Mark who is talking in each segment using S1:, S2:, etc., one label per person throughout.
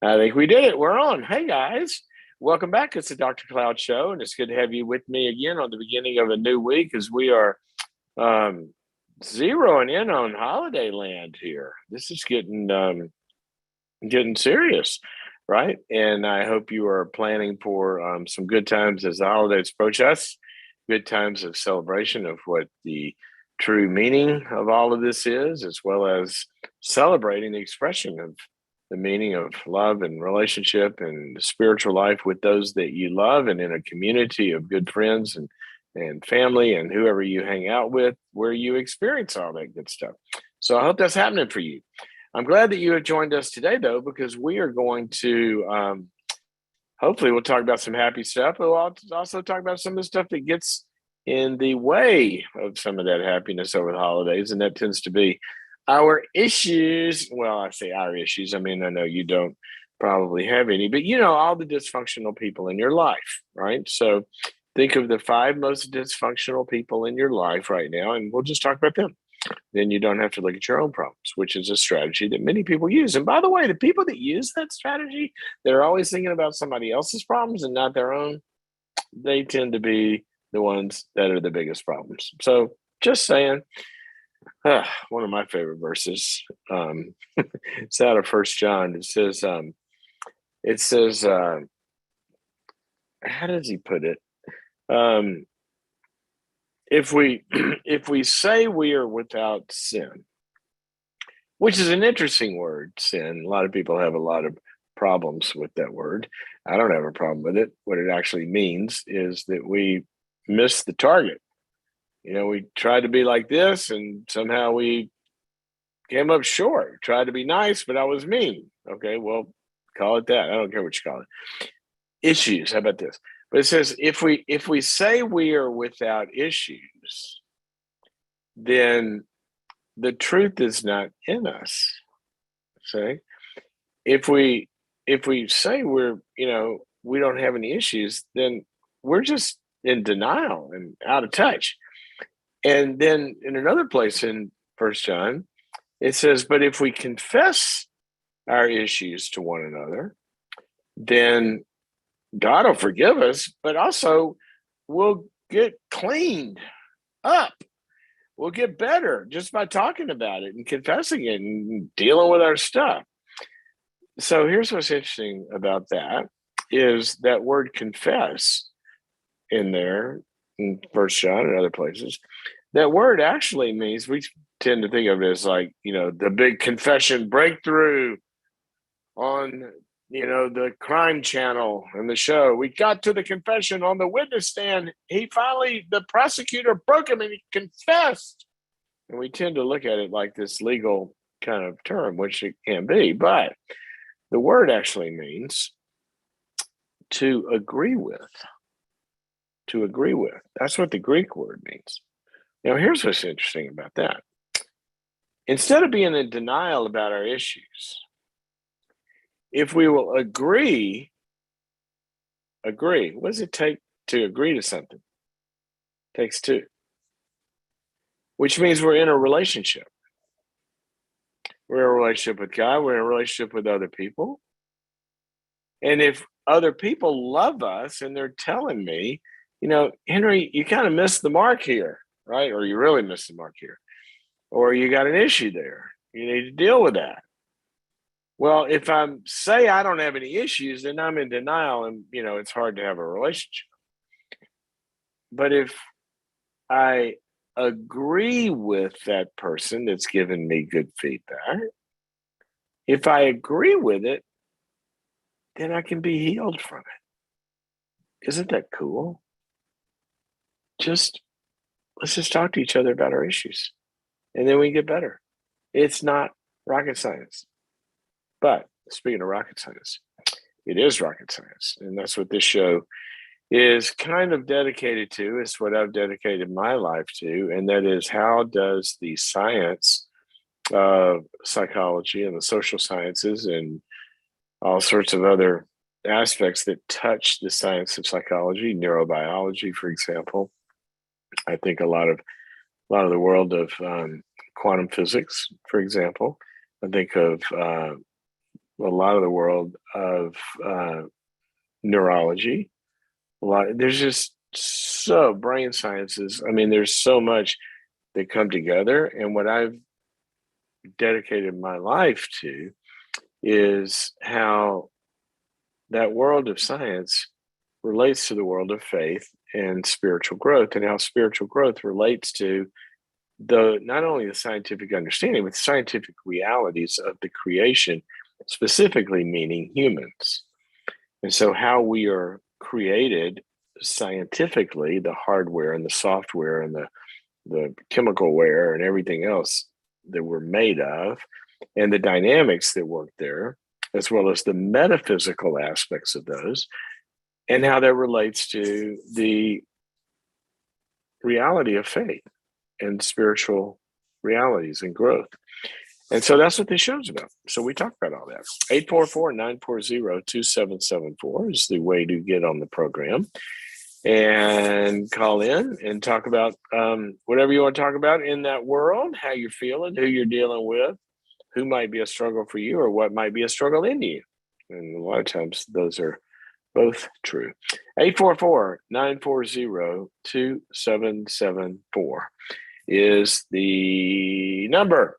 S1: I think we did it. We're on. Hey guys, welcome back. It's the Dr. Cloud Show, and it's good to have you with me again on the beginning of a new week as we are um, zeroing in on holiday land here. This is getting serious, right? And I hope you are planning for some good times as the holidays approach us. Good times of celebration of what the true meaning of all of this is, as well as celebrating the expression of the meaning of love and relationship and spiritual life with those that you love and in a community of good friends and family and whoever you hang out with where you experience all that good stuff. So I hope that's happening for you. I'm glad that you have joined us today, though, because we are going to hopefully we'll talk about some happy stuff, but we'll also talk about some of the stuff that gets in the way of some of that happiness over the holidays, and that tends to be our issues. Well, I say our issues. I mean, I know you don't probably have any, but all the dysfunctional people in your life, right? So think of the five most dysfunctional people in your life right now, and we'll just talk about them. Then you don't have to look at your own problems, which is a strategy that many people use. And by the way, the people that use that strategy, they're always thinking about somebody else's problems and not their own. They tend to be the ones that are the biggest problems. So just saying, one of my favorite verses. It's out of First John. It says, how does he put it? If we if we say we are without sin, which is an interesting word, sin. A lot of people have a lot of problems with that word. I don't have a problem with it. What it actually means is that we miss the target. We tried to be like this, and somehow we came up short. Tried to be nice, but I was mean. Okay, well, call it that. I don't care what you call it. Issues. How about this? But it says if we say we are without issues, then the truth is not in us. See, if we say we don't have any issues, then we're just in denial and out of touch. And then in another place in First John, it says, "But if we confess our issues to one another, then God will forgive us, but also we'll get cleaned up. We'll get better just by talking about it and confessing it and dealing with our stuff." So here's what's interesting about that is that word confess in there in First John and other places. That word actually means we tend to think of it as like, the big confession breakthrough on the crime channel and the show. We got to the confession on the witness stand. The prosecutor broke him and he confessed. And we tend to look at it like this legal kind of term, which it can be, but the word actually means to agree with. To agree with. That's what the Greek word means. Now, here's what's interesting about that. Instead of being in denial about our issues, if we will agree, what does it take to agree to something? It takes two, which means we're in a relationship. We're in a relationship with God. We're in a relationship with other people. And if other people love us and they're telling me, Henry, you kind of missed the mark here, right? Or you really missed the mark here. Or you got an issue there. You need to deal with that. Well, if I say I don't have any issues, then I'm in denial and, it's hard to have a relationship. But if I agree with that person that's given me good feedback, if I agree with it, then I can be healed from it. Isn't that cool? Let's just talk to each other about our issues and then we get better. It's not rocket science. But speaking of rocket science, it is rocket science. And that's what this show is kind of dedicated to. It's what I've dedicated my life to. And that is, how does the science of psychology and the social sciences and all sorts of other aspects that touch the science of psychology, neurobiology, for example. I think a lot of the world of quantum physics, for example. I think of a lot of the world of neurology. There's just so brain sciences. I mean, there's so much that come together. And what I've dedicated my life to is how that world of science relates to the world of faith and spiritual growth, and how spiritual growth relates to the not only the scientific understanding, but the scientific realities of the creation, specifically meaning humans. And so how we are created scientifically, the hardware and the software and the chemical ware and everything else that we're made of, and the dynamics that work there, as well as the metaphysical aspects of those, and how that relates to the reality of faith and spiritual realities and growth. And so that's what this show's about. So we talk about all that. 844-940-2774 is the way to get on the program and call in and talk about whatever you want to talk about in that world, how you're feeling, who you're dealing with, who might be a struggle for you, or what might be a struggle in you. And a lot of times those are both true. 844-940-2774 is the number.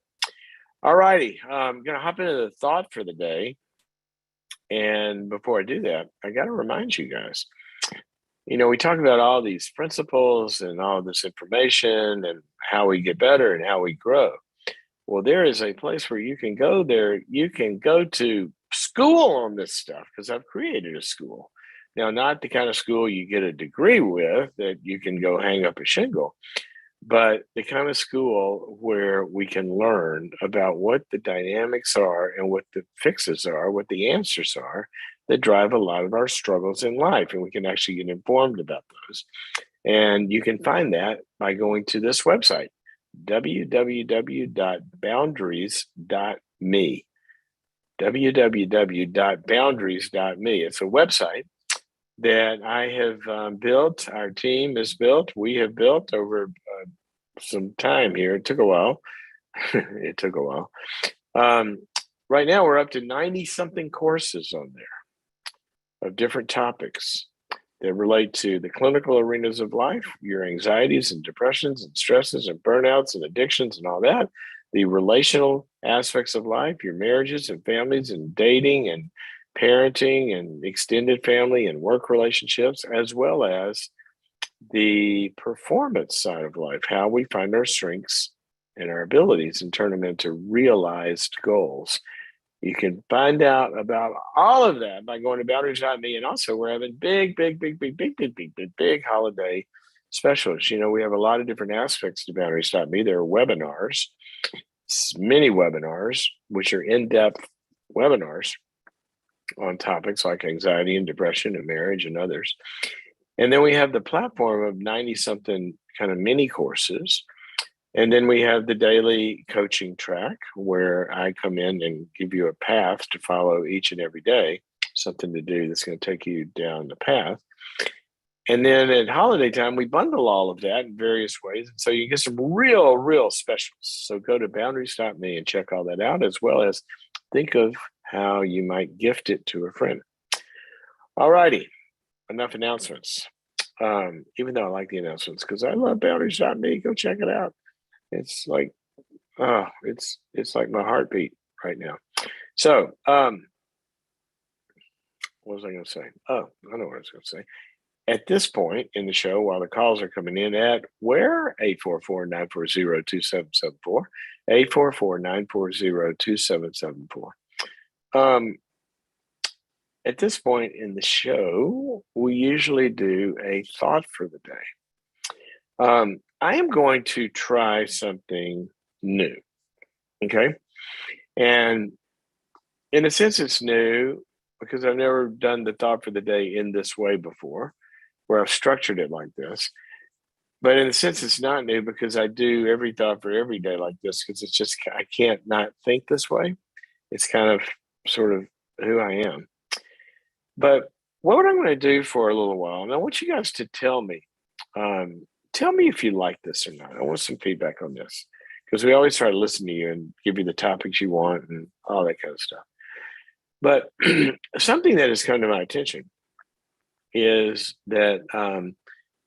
S1: All righty. I'm going to hop into the thought for the day. And before I do that, I got to remind you guys, we talk about all these principles and all this information and how we get better and how we grow. Well, there is a place where you can go there. You can go to school on this stuff, because I've created a school. Now, not the kind of school you get a degree with that you can go hang up a shingle, but the kind of school where we can learn about what the dynamics are and what the fixes are, what the answers are that drive a lot of our struggles in life. And we can actually get informed about those. And you can find that by going to this website, www.boundaries.me. www.boundaries.me. It's a website that I have built, our team has built, we have built over some time here. It took a while. Right now, we're up to 90-something courses on there of different topics that relate to the clinical arenas of life, your anxieties and depressions and stresses and burnouts and addictions and all that, the relational aspects of life, your marriages and families and dating and parenting and extended family and work relationships, as well as the performance side of life, how we find our strengths and our abilities and turn them into realized goals. You can find out about all of that by going to boundaries.me. And also, we're having big holiday specials. We have a lot of different aspects to boundaries.me. There are webinars, many webinars, which are in-depth webinars on topics like anxiety and depression and marriage and others. And then we have the platform of 90-something kind of mini courses. And then we have the daily coaching track where I come in and give you a path to follow each and every day, something to do that's going to take you down the path. And then at holiday time, we bundle all of that in various ways. So you get some real specials. So go to boundaries.me and check all that out, as well as think of how you might gift it to a friend. All righty. Enough announcements. Even though I like the announcements, because I love boundaries.me. Go check it out. It's like, it's like my heartbeat right now. So, what was I going to say? Oh, I know what I was going to say. At this point in the show, while the calls are coming in at where? 844-940-2774. 844-940-2774. At this point in the show, we usually do a thought for the day. I am going to try something new. Okay. And in a sense, it's new because I've never done the thought for the day in this way before, where I've structured it like this. But in a sense, it's not new because I do every thought for every day like this, because it's just, I can't not think this way. It's kind of sort of who I am. But what I'm going to do for a little while, and I want you guys to tell me if you like this or not. I want some feedback on this, because we always try to listen to you and give you the topics you want and all that kind of stuff. But something that has come to my attention is that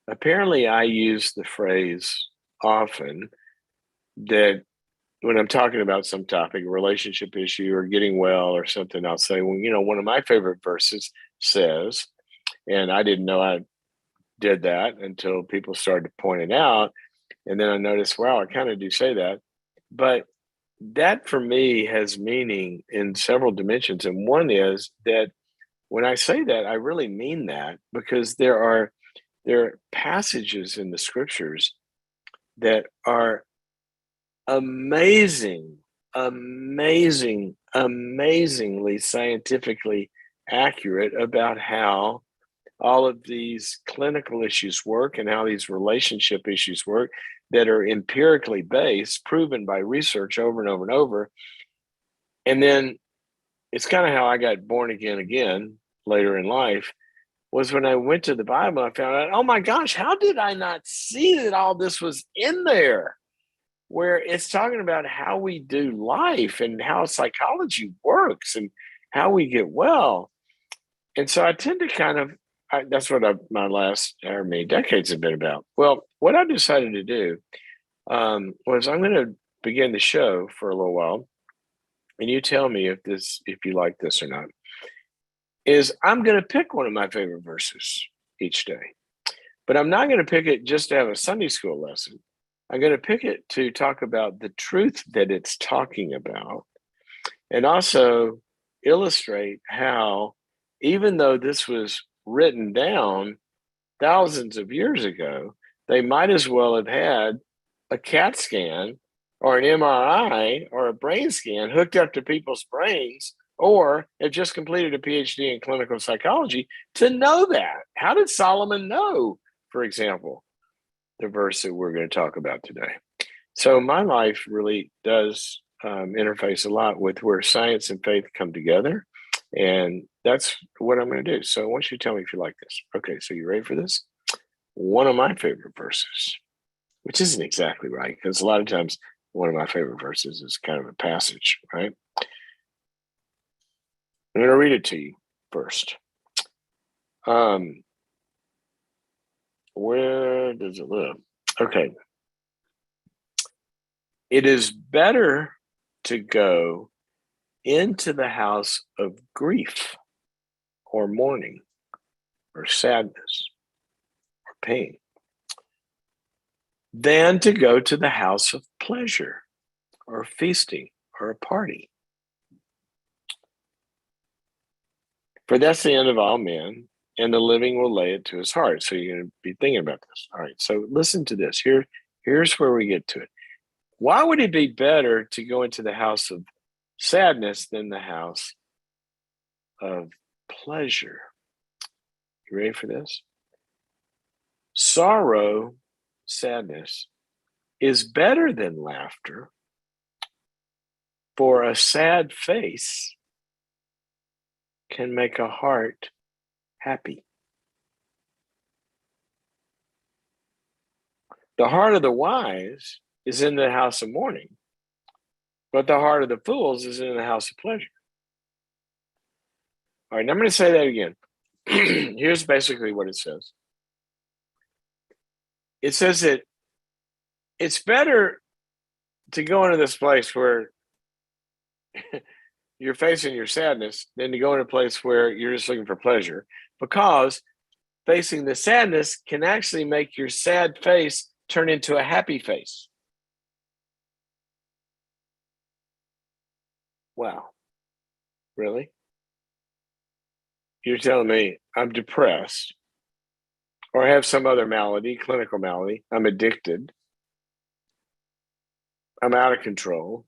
S1: apparently I use the phrase often that when I'm talking about some topic, a relationship issue or getting well or something, I'll say, well, one of my favorite verses says, and I didn't know I did that until people started to point it out. And then I noticed, wow, I kind of do say that. But that for me has meaning in several dimensions. And one is that when I say that, I really mean that because there are passages in the scriptures that are amazing, amazingly scientifically accurate about how all of these clinical issues work and how these relationship issues work that are empirically based, proven by research over and over and over. And then it's kind of how I got born again later in life was when I went to the Bible, I found out, oh my gosh, how did I not see that all this was in there? Where it's talking about how we do life and how psychology works and how we get well. And so I tend to that's what my last however many decades have been about. Well, what I decided to do was I'm going to begin the show for a little while, and you tell me if you like this or not. Is I'm going to pick one of my favorite verses each day, but I'm not going to pick it just to have a Sunday school lesson. I'm going to pick it to talk about the truth that it's talking about, and also illustrate how, even though this was written down thousands of years ago, they might as well have had a CAT scan or an MRI or a brain scan hooked up to people's brains, or have just completed a PhD in clinical psychology to know that. How did Solomon know, for example, the verse that we're going to talk about today? So my life really does interface a lot with where science and faith come together. And that's what I'm going to do. So I want you to tell me if you like this. Okay, so you ready for this? One of my favorite verses, which isn't exactly right, because a lot of times one of my favorite verses is kind of a passage, right? I'm going to read it to you first. Where does it live? Okay. It is better to go into the house of grief or mourning or sadness or pain than to go to the house of pleasure or feasting or a party. For that's the end of all men, and the living will lay it to his heart. So you're going to be thinking about this. All right, so listen to this. Here's where we get to it. Why would it be better to go into the house of sadness than the house of pleasure? You ready for this? Sorrow, sadness, is better than laughter, for a sad face can make a heart happy. The heart of the wise is in the house of mourning, but the heart of the fools is in the house of pleasure. All right, now I'm going to say that again. Here's basically what it says. It says that it's better to go into this place where you're facing your sadness than to go in a place where you're just looking for pleasure, because facing the sadness can actually make your sad face turn into a happy face. Wow. Really? You're telling me I'm depressed or have some other malady, clinical malady, I'm addicted, I'm out of control,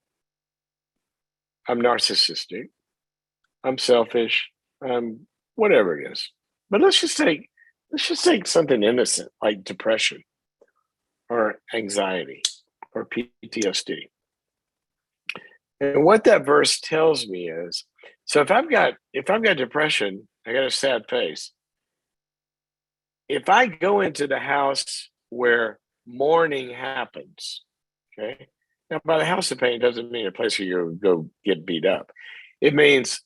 S1: I'm narcissistic, I'm selfish, I'm whatever it is. But let's just take something innocent like depression or anxiety or PTSD. And what that verse tells me is, so if I've got depression, I got a sad face. If I go into the house where mourning happens, okay. Now, by the house of pain doesn't mean a place where you go get beat up. It means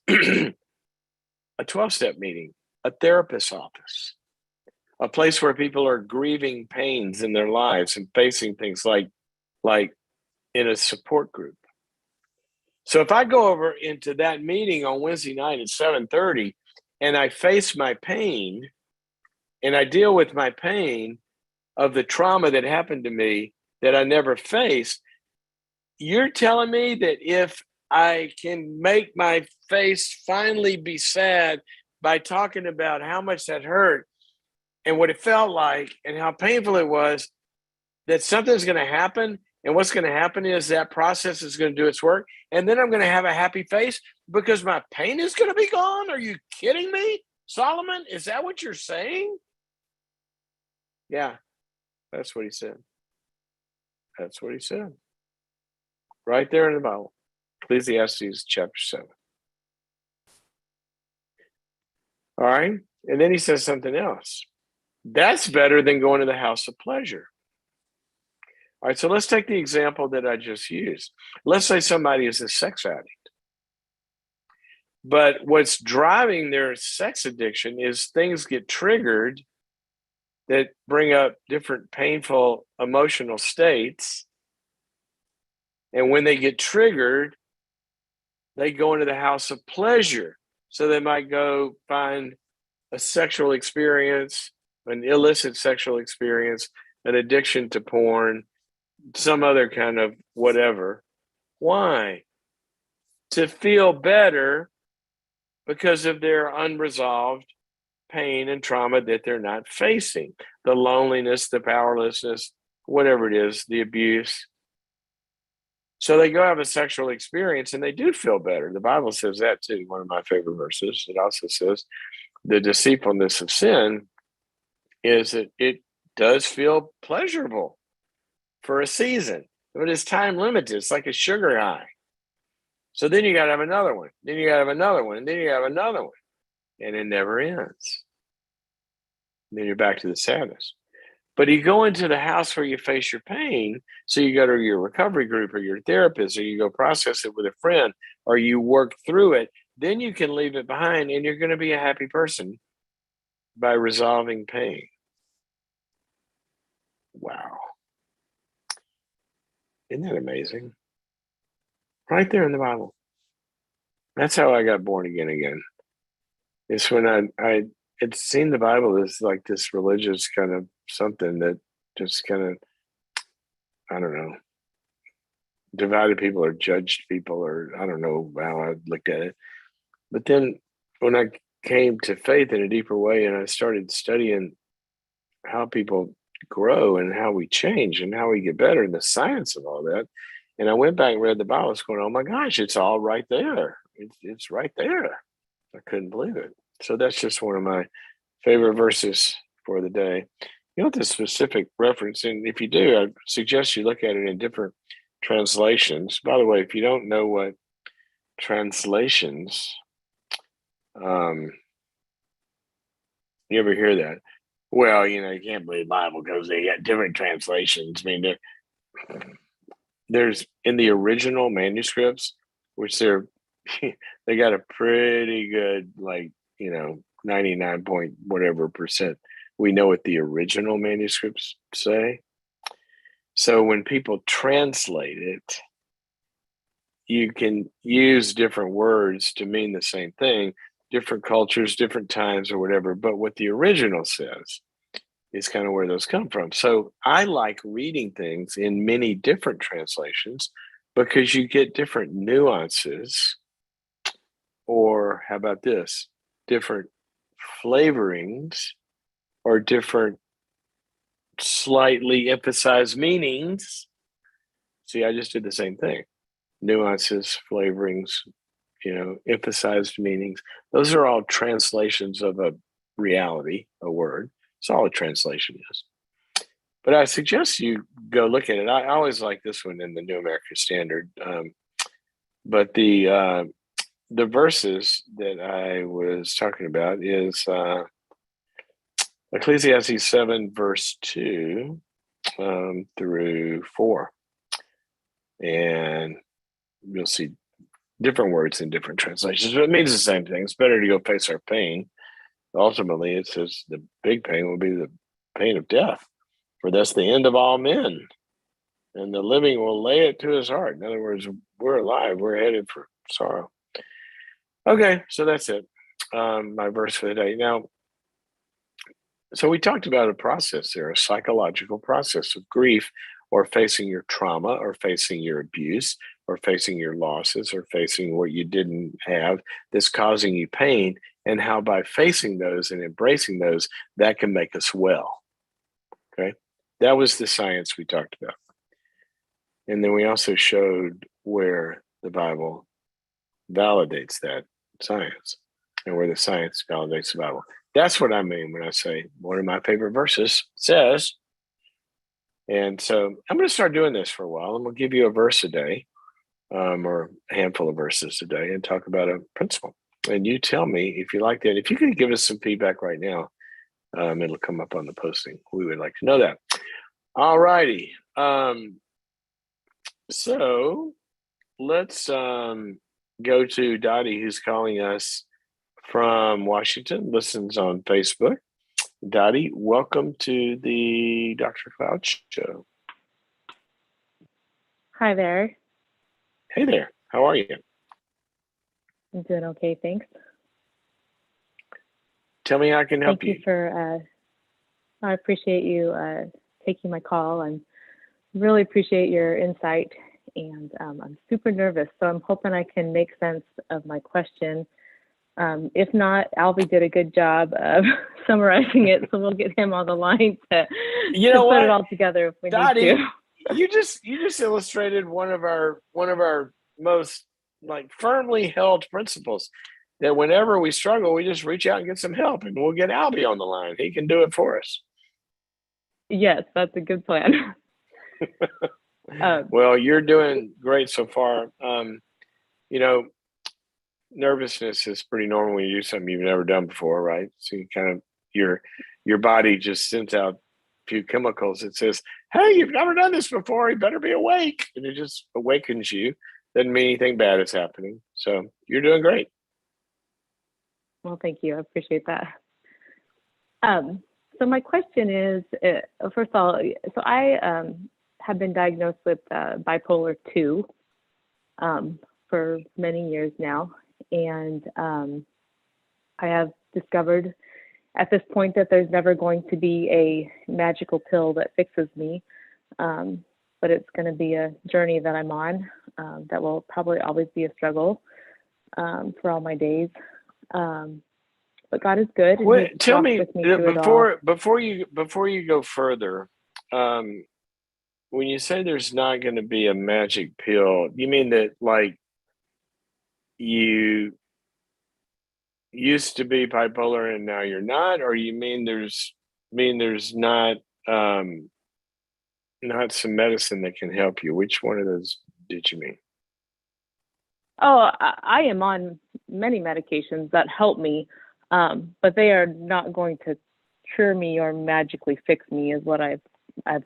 S1: a 12-step meeting, a therapist's office, a place where people are grieving pains in their lives and facing things like in a support group. So if I go over into that meeting on Wednesday night at 7:30 and I face my pain and I deal with my pain of the trauma that happened to me that I never faced, you're telling me that if I can make my face finally be sad by talking about how much that hurt and what it felt like and how painful it was, that something's going to happen. And what's going to happen is that process is going to do its work. And then I'm going to have a happy face because my pain is going to be gone. Are you kidding me, Solomon? Is that what you're saying? Yeah, that's what he said. That's what he said. Right there in the Bible. Ecclesiastes chapter 7. All right. And then he says something else. That's better than going to the house of pleasure. All right. So let's take the example that I just used. Let's say somebody is a sex addict. But what's driving their sex addiction is things get triggered that bring up different painful emotional states. And when they get triggered, they go into the house of pleasure. So they might go find a sexual experience, an illicit sexual experience, an addiction to porn, some other kind of whatever. Why? To feel better because of their unresolved pain and trauma that they're not facing. The loneliness, the powerlessness, whatever it is, the abuse. So they go have a sexual experience and they do feel better. The Bible says that too, one of my favorite verses. It also says the deceitfulness of sin is that it does feel pleasurable for a season, but it's time limited. It's like a sugar high. So then you got to have another one. Then you got to have another one. And then you have another one. And it never ends. And then you're back to the sadness. But you go into the house where you face your pain. So you go to your recovery group or your therapist, or you go process it with a friend, or you work through it. Then you can leave it behind and you're going to be a happy person by resolving pain. Wow. Isn't that amazing? Right there in the Bible. That's how I got born again. It's when I had seen the Bible as like this religious kind of something that just kind of, I don't know, divided people or judged people, or I don't know how I looked at it. But then when I came to faith in a deeper way and I started studying how people grow and how we change and how we get better and the science of all that, and I went back and read the Bible, I was going, oh my gosh, it's all right there. It's right there. I couldn't believe it. So that's just one of my favorite verses for the day. You know, the specific reference, and if you do, I suggest you look at it in different translations. By the way, if you don't know what translations, you ever hear that? Well, you know, you can't believe the Bible because they got different translations. I mean, there's in the original manuscripts, which they got a pretty good, like, you know, 99 point whatever percent. We know what the original manuscripts say. So when people translate it, you can use different words to mean the same thing, different cultures, different times or whatever. But what the original says is kind of where those come from. So I like reading things in many different translations because you get different nuances, or how about this? Different flavorings or different slightly emphasized meanings. See, I just did the same thing. Nuances, flavorings, you know, emphasized meanings. Those are all translations of a reality, a word. It's all a translation is. But I suggest you go look at it. I always like this one in the New American Standard. But the verses that I was talking about is Ecclesiastes 7, verse 2 through 4. And you'll see Different words in different translations, but it means the same thing. It's better to go face our pain. Ultimately, it says the big pain will be the pain of death, for that's the end of all men, and the living will lay it to his heart. In other words, we're alive, we're headed for sorrow. Okay, so that's it. My verse for the day. Now, so we talked about a process there, a psychological process of grief, or facing your trauma, or facing your abuse, or facing your losses, or facing what you didn't have that's causing you pain, and how by facing those and embracing those, that can make us well. Okay. That was the science we talked about. And then we also showed where the Bible validates that science and where the science validates the Bible. That's what I mean when I say one of my favorite verses says. And so I'm going to start doing this for a while. I'm going to give you a verse a day, or a handful of verses a day, and talk about a principle. And you tell me if you like that. If you could give us some feedback right now, it'll come up on the posting. We would like to know that. All righty. So let's go to Dottie, who's calling us from Washington, listens on Facebook. Dottie, welcome to the Dr. Cloud Show.
S2: Hi there.
S1: Hey there. How are you?
S2: I'm doing okay, thanks.
S1: Tell me how I can help you.
S2: Thank you for, I appreciate you taking my call, and really appreciate your insight. And I'm super nervous, so I'm hoping I can make sense of my question. If not, Albie did a good job of summarizing it, so we'll get him on the line to put it all together if we
S1: Dottie,
S2: need to.
S1: You just illustrated one of our most like firmly held principles, that whenever we struggle, we just reach out and get some help, and we'll get Albie on the line. He can do it for us.
S2: Yes, that's a good plan.
S1: Well, you're doing great so far. Nervousness is pretty normal when you do something you've never done before, right? So you kind of your body just sends out a few chemicals. It says, "Hey, you've never done this before. You better be awake," and it just awakens you. Doesn't mean anything bad is happening. So you're doing great.
S2: Well, thank you. I appreciate that. So my question is, first of all, so I have been diagnosed with bipolar 2 for many years now. And I have discovered at this point that there's never going to be a magical pill that fixes me, but it's going to be a journey that I'm on that will probably always be a struggle for all my days. But God is good. And
S1: Wait, tell me,
S2: before
S1: you go further, when you say there's not going to be a magic pill, you mean that like you used to be bipolar and now you're not, or you mean there's not some medicine that can help you? Which one of those did you mean?
S2: Oh, I am on many medications that help me, but they are not going to cure me or magically fix me, is what I've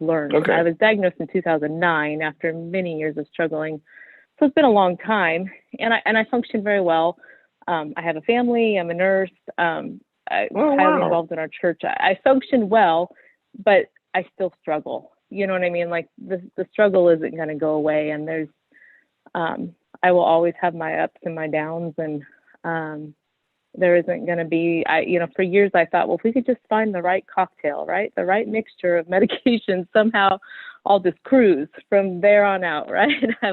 S2: learned.
S1: Okay.
S2: I was diagnosed in 2009 after many years of struggling. So it's been a long time, and I function very well. I have a family. I'm a nurse. I'm highly involved in our church. I function well, but I still struggle. You know what I mean? Like the struggle isn't going to go away, and there's I will always have my ups and my downs, and there isn't going to be. For years I thought, well, if we could just find the right cocktail, right, the right mixture of medication, somehow I'll just cruise from there on out, right? I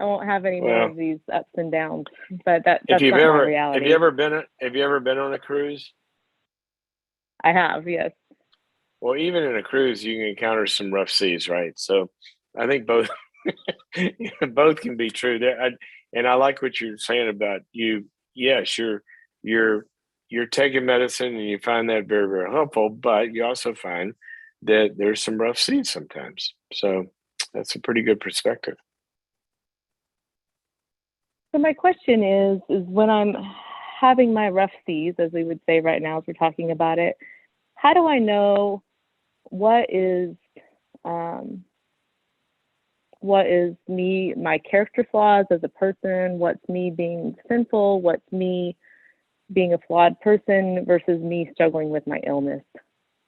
S2: won't have any more of these ups and downs. But that's not my reality.
S1: Have you ever been on a cruise?
S2: I have, yes.
S1: Well, even in a cruise, you can encounter some rough seas, right? So I think both both can be true. And I like what you're saying about you. Yes, you're taking medicine and you find that very, very helpful, but you also find that there's some rough seas sometimes. So that's a pretty good perspective.
S2: So my question is when I'm having my rough seas, as we would say right now, as we're talking about it, how do I know what is what is me, my character flaws as a person, what's me being sinful, what's me being a flawed person versus me struggling with my illness.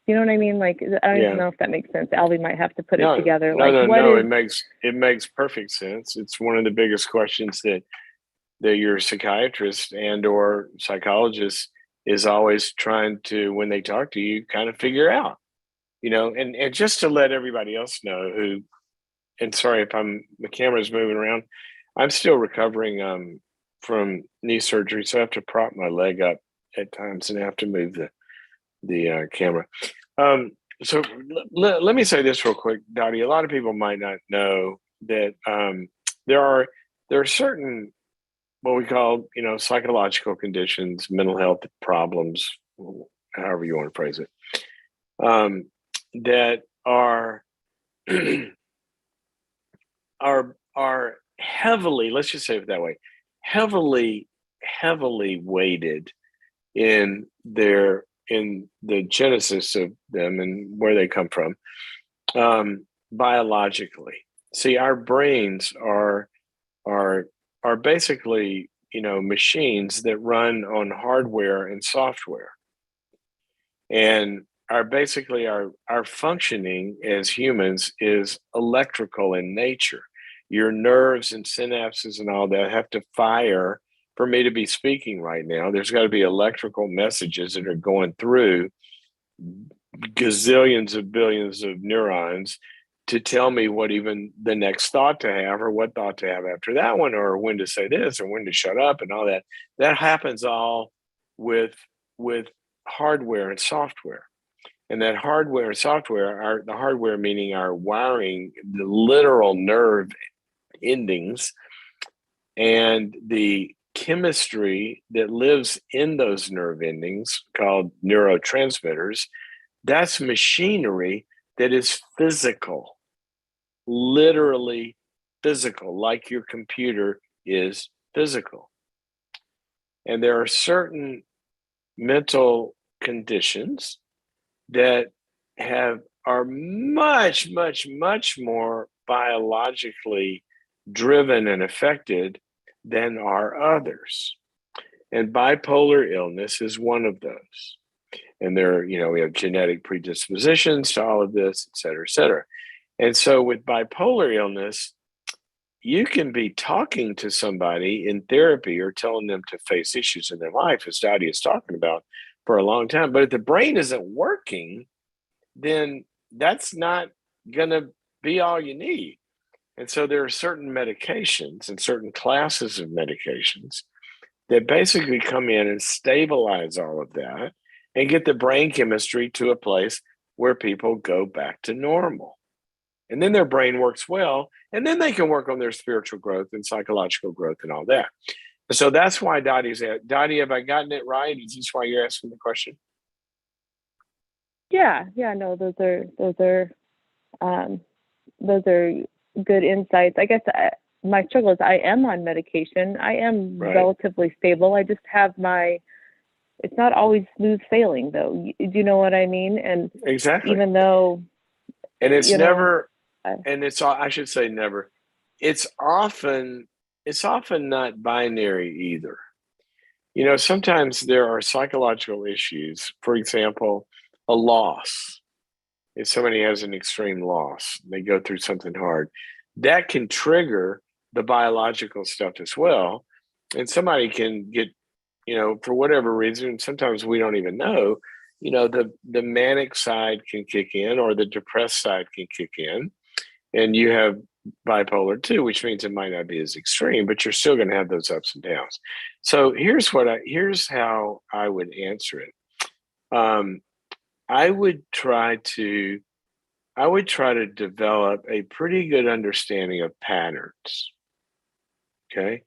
S2: You know what I mean? Like, I don't even know if that makes sense. Albie might have to put it together.
S1: No. It makes perfect sense. It's one of the biggest questions that your psychiatrist and or psychologist is always trying to, when they talk to you, kind of figure out, and just to let everybody else know who, and sorry if the camera's moving around, I'm still recovering from knee surgery, so I have to prop my leg up at times and I have to move the camera. So let me say this real quick, Dottie. A lot of people might not know that there are certain what we call psychological conditions, mental health problems, however you want to phrase it, that are are heavily, let's just say it that way, heavily weighted in the genesis of them and where they come from, biologically. See, our brains are basically machines that run on hardware and software, and our functioning as humans is electrical in nature. Your nerves and synapses and all that have to fire for me to be speaking right now. There's got to be electrical messages that are going through gazillions of billions of neurons to tell me what even the next thought to have, or what thought to have after that one, or when to say this, or when to shut up, and all that. That happens all with hardware and software. And that hardware and software, the hardware meaning our wiring, the literal nerve endings, and the chemistry that lives in those nerve endings called neurotransmitters, that's machinery that is physical, literally physical, like your computer is physical. And there are certain mental conditions that are much, much, much more biologically driven and affected than are others. And bipolar illness is one of those. And we have genetic predispositions to all of this, et cetera, et cetera. And so with bipolar illness, you can be talking to somebody in therapy or telling them to face issues in their life, as Dottie is talking about, for a long time. But if the brain isn't working, then that's not going to be all you need. And so there are certain medications and certain classes of medications that basically come in and stabilize all of that and get the brain chemistry to a place where people go back to normal. And then their brain works well, and then they can work on their spiritual growth and psychological growth and all that. So that's why Dottie's at. Dottie, have I gotten it right? Is this why you're asking the question?
S2: Yeah, no, those are good insights. I guess my struggle is I am on medication. I am relatively stable. I just have it's not always smooth sailing, though. Do you know what I mean? And
S1: exactly,
S2: even though,
S1: and it's never, and it's, I should say never. It's often not binary either. Sometimes there are psychological issues. For example, a loss. If somebody has an extreme loss, they go through something hard, that can trigger the biological stuff as well. And somebody can get, for whatever reason, sometimes we don't even know, the manic side can kick in, or the depressed side can kick in. And you have bipolar too, which means it might not be as extreme, but you're still going to have those ups and downs. So here's how I would answer it. I would try to develop a pretty good understanding of patterns. Okay.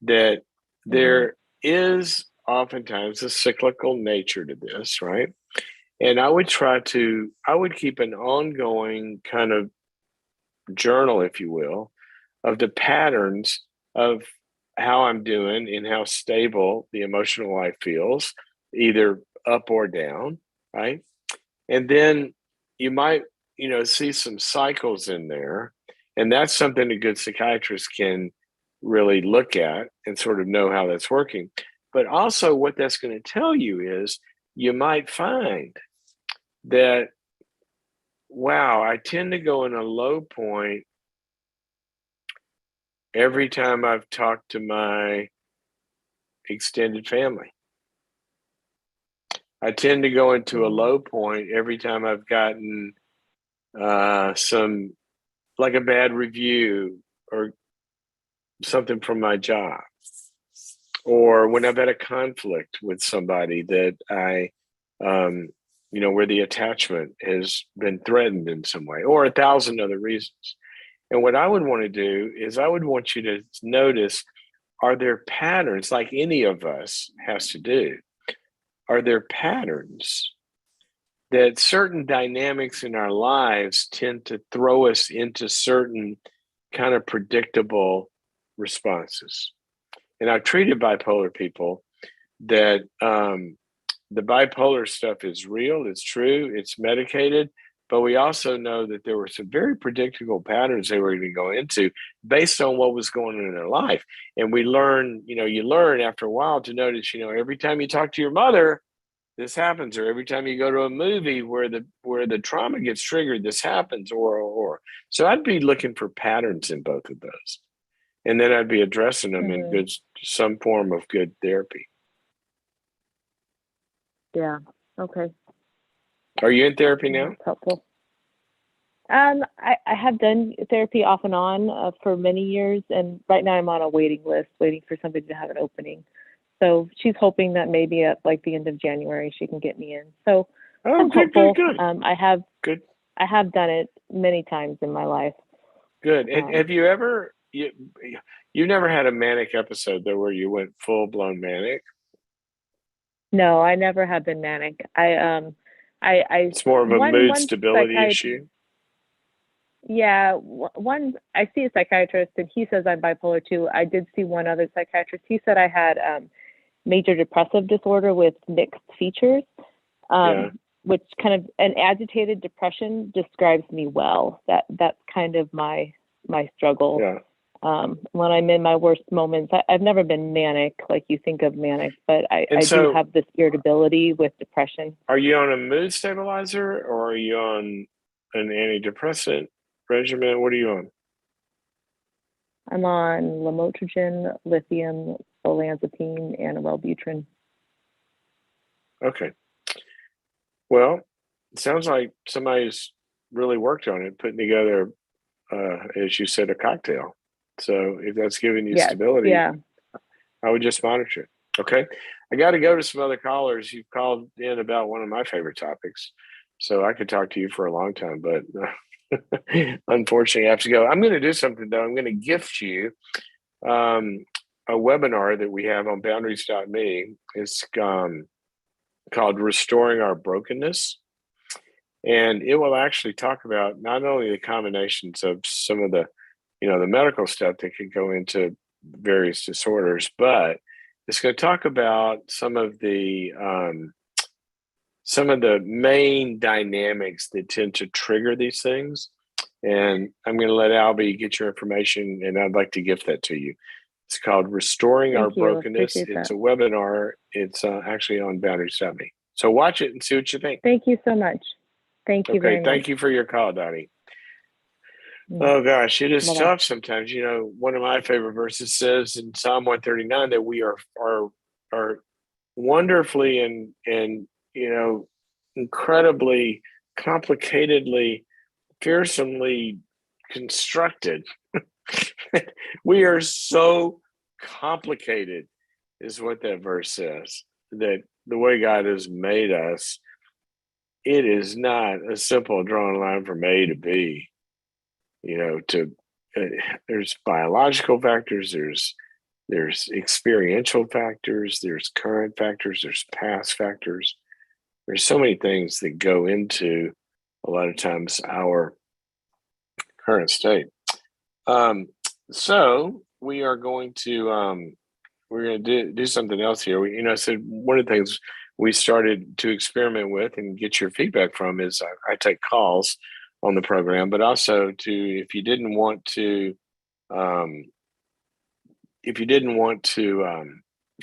S1: That there is oftentimes a cyclical nature to this, right? And I would keep an ongoing kind of journal, if you will, of the patterns of how I'm doing and how stable the emotional life feels, either up or down, right? And then you might, see some cycles in there, And that's something a good psychiatrist can really look at and sort of know how that's working. But also, what that's going to tell you is you might find that, wow, I tend to go in a low point every time I've talked to my extended family. I tend to go into a low point every time I've gotten some, like a bad review or something from my job, or when I've had a conflict with somebody that where the attachment has been threatened in some way, or 1,000 other reasons. And what I would want to do is I would want you to notice, are there patterns, like any of us has to do? Are there patterns that certain dynamics in our lives tend to throw us into certain kind of predictable responses? And I've treated bipolar people that the bipolar stuff is real, it's true, it's medicated, but we also know that there were some very predictable patterns they were going to go into based on what was going on in their life. And we learn, you learn after a while to notice, every time you talk to your mother, this happens, or every time you go to a movie where the trauma gets triggered, this happens, or. So I'd be looking for patterns in both of those. And then I'd be addressing them in some form of good therapy.
S2: Yeah. Okay.
S1: Are you in therapy now?
S2: That's helpful. I have done therapy off and on for many years, and right now I'm on a waiting list, waiting for somebody to have an opening. So she's hoping that maybe at like the end of January she can get me in. So I'm hopeful.
S1: Good.
S2: I have done it many times in my life.
S1: Good. And have you ever you never had a manic episode though where you went full blown manic?
S2: No, I never have been manic.
S1: It's more of a mood stability issue.
S2: Yeah, I see a psychiatrist and he says I'm bipolar too. I did see one other psychiatrist. He said I had major depressive disorder with mixed features, which kind of an agitated depression describes me well. That's kind of my struggle.
S1: Yeah.
S2: When I'm in my worst moments, I've never been manic like you think of manic, but I do have this irritability with depression.
S1: Are you on a mood stabilizer or are you on an antidepressant regimen? What are you on?
S2: I'm on lamotrigine, lithium, olanzapine, and Wellbutrin.
S1: Okay. Well, it sounds like somebody's really worked on it, putting together, as you said, a cocktail. So if that's giving you stability, I would just monitor it. Okay. I got to go to some other callers. You've called in about one of my favorite topics. So I could talk to you for a long time, but unfortunately I have to go. I'm going to do something though. I'm going to gift you a webinar that we have on boundaries.me. It's called Restoring Our Brokenness. And it will actually talk about not only the combinations of some of the the medical stuff that could go into various disorders, but it's going to talk about some of the main dynamics that tend to trigger these things. And I'm going to let Albie get your information, and I'd like to gift that to you. It's called Restoring Our Brokenness. It's a webinar. It's actually on boundaries.me. So watch it and see what you think.
S2: Thank you so much. Thank you very much.
S1: Thank you for your call, Donnie. Oh gosh, it is tough sometimes. One of my favorite verses says in Psalm 139 that we are wonderfully and incredibly complicatedly, fearsomely constructed. We are so complicated, is what that verse says. That the way God has made us, it is not a simple drawing line from A to B. There's biological factors, there's experiential factors, there's current factors, there's past factors. There's so many things that go into a lot of times our current state. So we are going to do something else here. I said one of the things we started to experiment with and get your feedback from is I take calls on the program, but also if you didn't want to,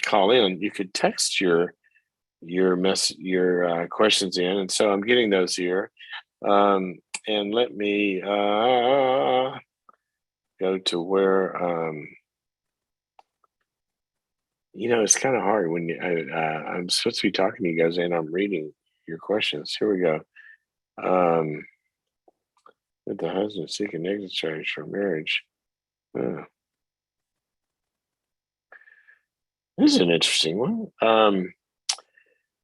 S1: call in, you could text your questions in, and so I'm getting those here. And let me go to where it's kind of hard when I'm supposed to be talking to you guys and I'm reading your questions. Here we go. With the husband seeking exit strategy for marriage. This is an interesting one.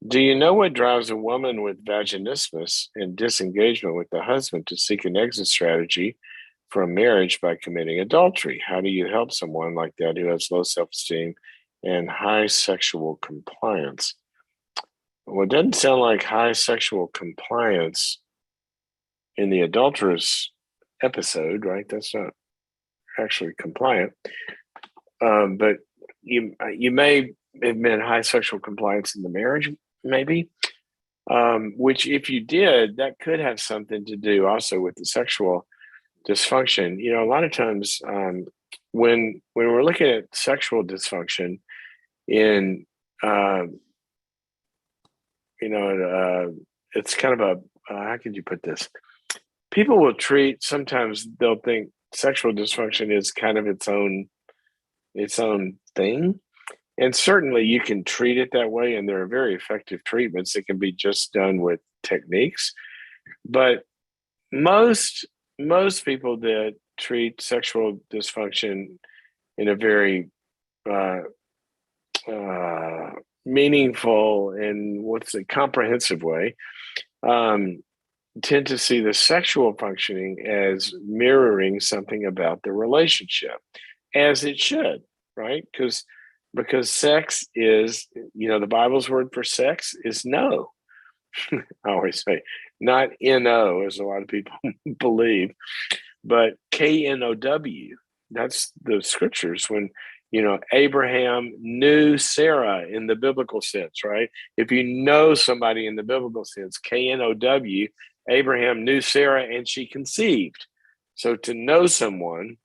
S1: Do you know what drives a woman with vaginismus and disengagement with the husband to seek an exit strategy from marriage by committing adultery? How do you help someone like that who has low self-esteem and high sexual compliance? Well, it doesn't sound like high sexual compliance in the adulterous episode, right? That's not actually compliant. But you may have meant high sexual compliance in the marriage, maybe. Which, if you did, that could have something to do also with the sexual dysfunction. A lot of times when we're looking at sexual dysfunction in it's kind of a how could you put this? People will sometimes they'll think sexual dysfunction is kind of its own thing. And certainly you can treat it that way, and there are very effective treatments that can be just done with techniques. But most people that treat sexual dysfunction in a very meaningful and comprehensive way tend to see the sexual functioning as mirroring something about the relationship, as it should, right? Because sex is, the Bible's word for sex is no. I always say not N-O, as a lot of people believe, but K-N-O-W. That's the scriptures when, Abraham knew Sarah in the biblical sense, right? If you know somebody in the biblical sense, K-N-O-W, Abraham knew Sarah and she conceived. So to know someone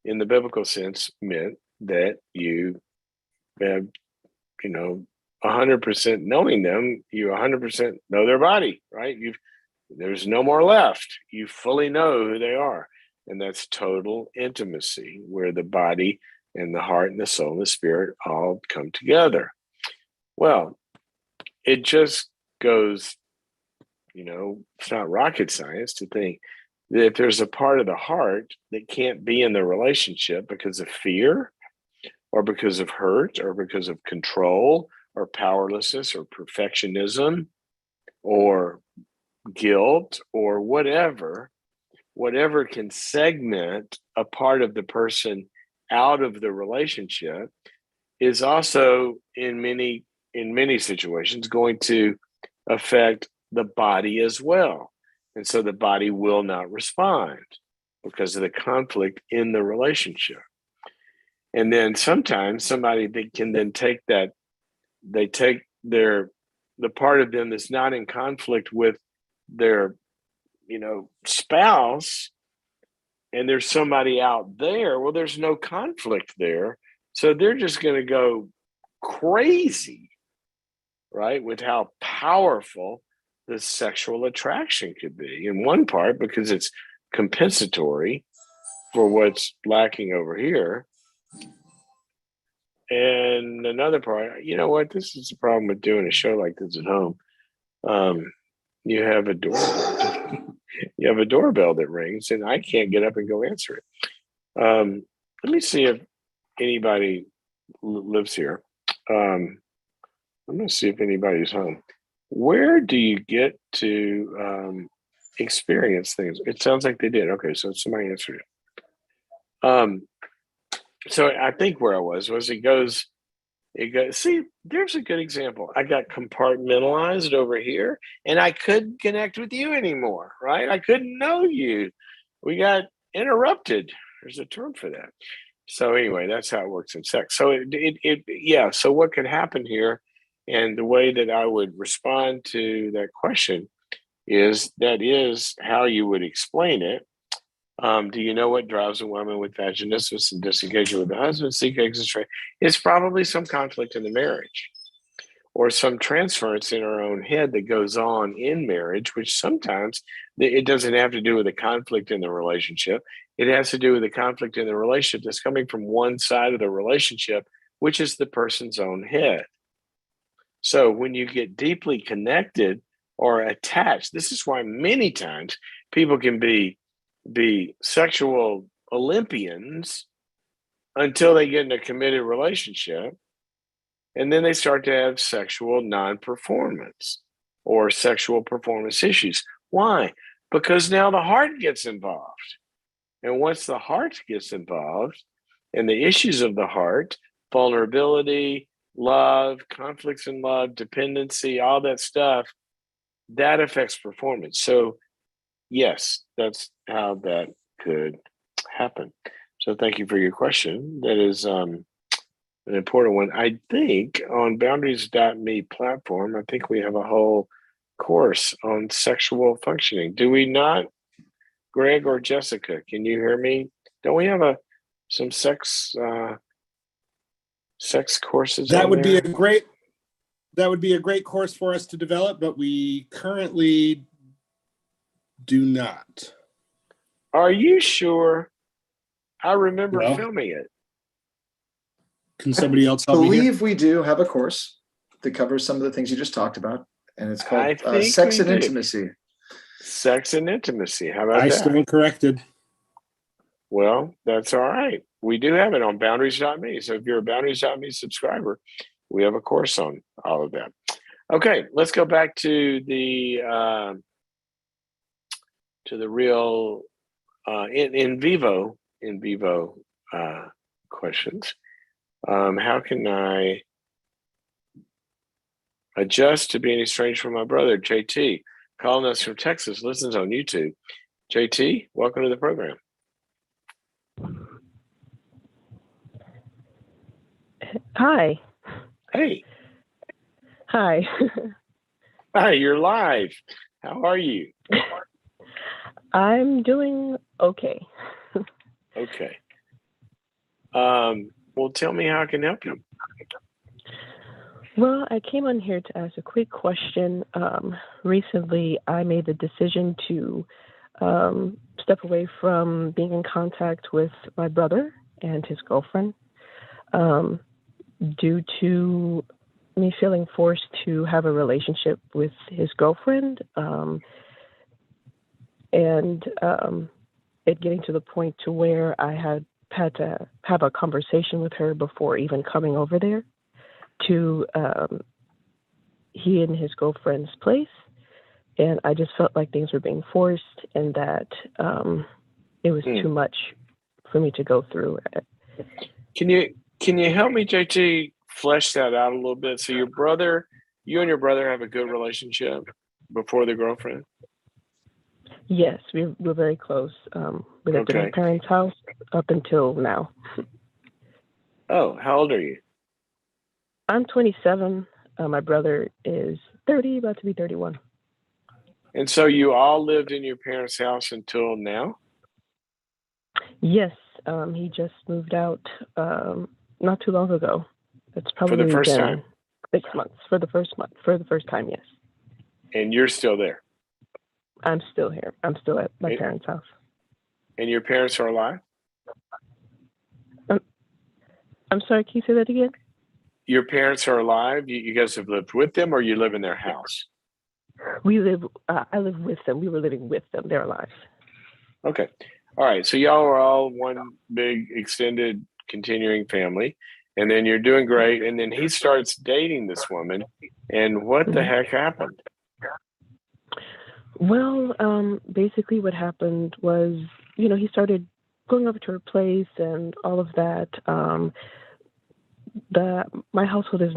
S1: in the biblical sense meant that you have, 100% knowing them, you 100% know their body, right? There's no more left. You fully know who they are. And that's total intimacy, where the body and the heart and the soul and the spirit all come together. Well, it just goes, it's not rocket science to think that if there's a part of the heart that can't be in the relationship because of fear or because of hurt or because of control or powerlessness or perfectionism or guilt or whatever can segment a part of the person out of the relationship, is also in many situations going to affect the body as well. And so the body will not respond because of the conflict in the relationship. And then sometimes somebody they can then take that, they take the part of them that's not in conflict with their spouse, and there's somebody out there. Well, there's no conflict there, so they're just going to go crazy, right, with how powerful the sexual attraction could be. In one part, because it's compensatory for what's lacking over here, and another part, this is the problem with doing a show like this at home. You have a doorbell that rings, and I can't get up and go answer it. Let me see if anybody lives here. I'm going to see if anybody's home. Where do you get to experience things? It sounds like they did. Okay, so somebody answered it. So I think where I was it goes, see, there's a good example. I got compartmentalized over here and I couldn't connect with you anymore, right? I couldn't know you. We got interrupted. There's a term for that. So anyway, that's how it works in sex. So so what could happen here, and the way that I would respond to that question that is how you would explain it. Do you know what drives a woman with vaginismus and disengagement with the husband seek exit strategy? It's probably some conflict in the marriage or some transference in her own head that goes on in marriage, which sometimes it doesn't have to do with a conflict in the relationship. It has to do with a conflict in the relationship that's coming from one side of the relationship, which is the person's own head. So when you get deeply connected or attached, this is why many times people can be sexual Olympians until they get in a committed relationship. And then they start to have sexual non-performance or sexual performance issues. Why? Because now the heart gets involved. And once the heart gets involved and the issues of the heart, vulnerability, love, conflicts in love, dependency, all that stuff, that affects performance. So yes, that's how that could happen. So thank you for your question. That is an important one. I think on boundaries.me platform, I think we have a whole course on sexual functioning. Do we not, Greg or Jessica? Can you hear me? Don't we have some sex courses?
S3: That would be a great course for us to develop, but we currently do not.
S1: Are you sure? I remember filming it.
S3: Can somebody else help
S4: me?
S3: I
S4: believe we do have a course that covers some of the things you just talked about, and it's called Sex and Intimacy.
S1: Sex and Intimacy. How about that?
S3: I stand corrected.
S1: Well, that's all right. We do have it on boundaries.me. So if you're a boundaries.me subscriber, we have a course on all of that. Okay, let's go back to the real in vivo questions. How can I adjust to being estranged from my brother, JT, calling us from Texas, listens on YouTube. JT, welcome to the program.
S5: Hi.
S1: Hey.
S5: Hi.
S1: Hi, you're live. How are you?
S5: I'm doing okay.
S1: Okay. Well, tell me how I can help you.
S5: Well, I came on here to ask a quick question. Recently, I made the decision to step away from being in contact with my brother and his girlfriend due to me feeling forced to have a relationship with his girlfriend and it getting to the point to where I had to have a conversation with her before even coming over there to he and his girlfriend's place. And I just felt like things were being forced and that it was too much for me to go through.
S1: Can you help me, JT, flesh that out a little bit? So you and your brother have a good relationship before the girlfriend?
S5: Yes, we're very close. We lived in my parents' house up until now.
S1: Oh, how old are you?
S5: I'm 27. My brother is 30, about to be 31.
S1: And so you all lived in your parents' house until now?
S5: Yes, he just moved out not too long ago. It's probably
S1: for the first time?
S5: 6 months. For the first time, yes.
S1: And you're still there?
S5: I'm still here. I'm still at my parents' house.
S1: And your parents are alive?
S5: I'm sorry, can you say that again?
S1: Your parents are alive? You guys have lived with them, or you live in their house?
S5: I live with them. We were living with them. They're alive.
S1: Okay. All right. So y'all are all one big extended continuing family, and then you're doing great. And then he starts dating this woman. And what the heck happened?
S5: Well, basically what happened was, he started going over to her place and all of that. My household has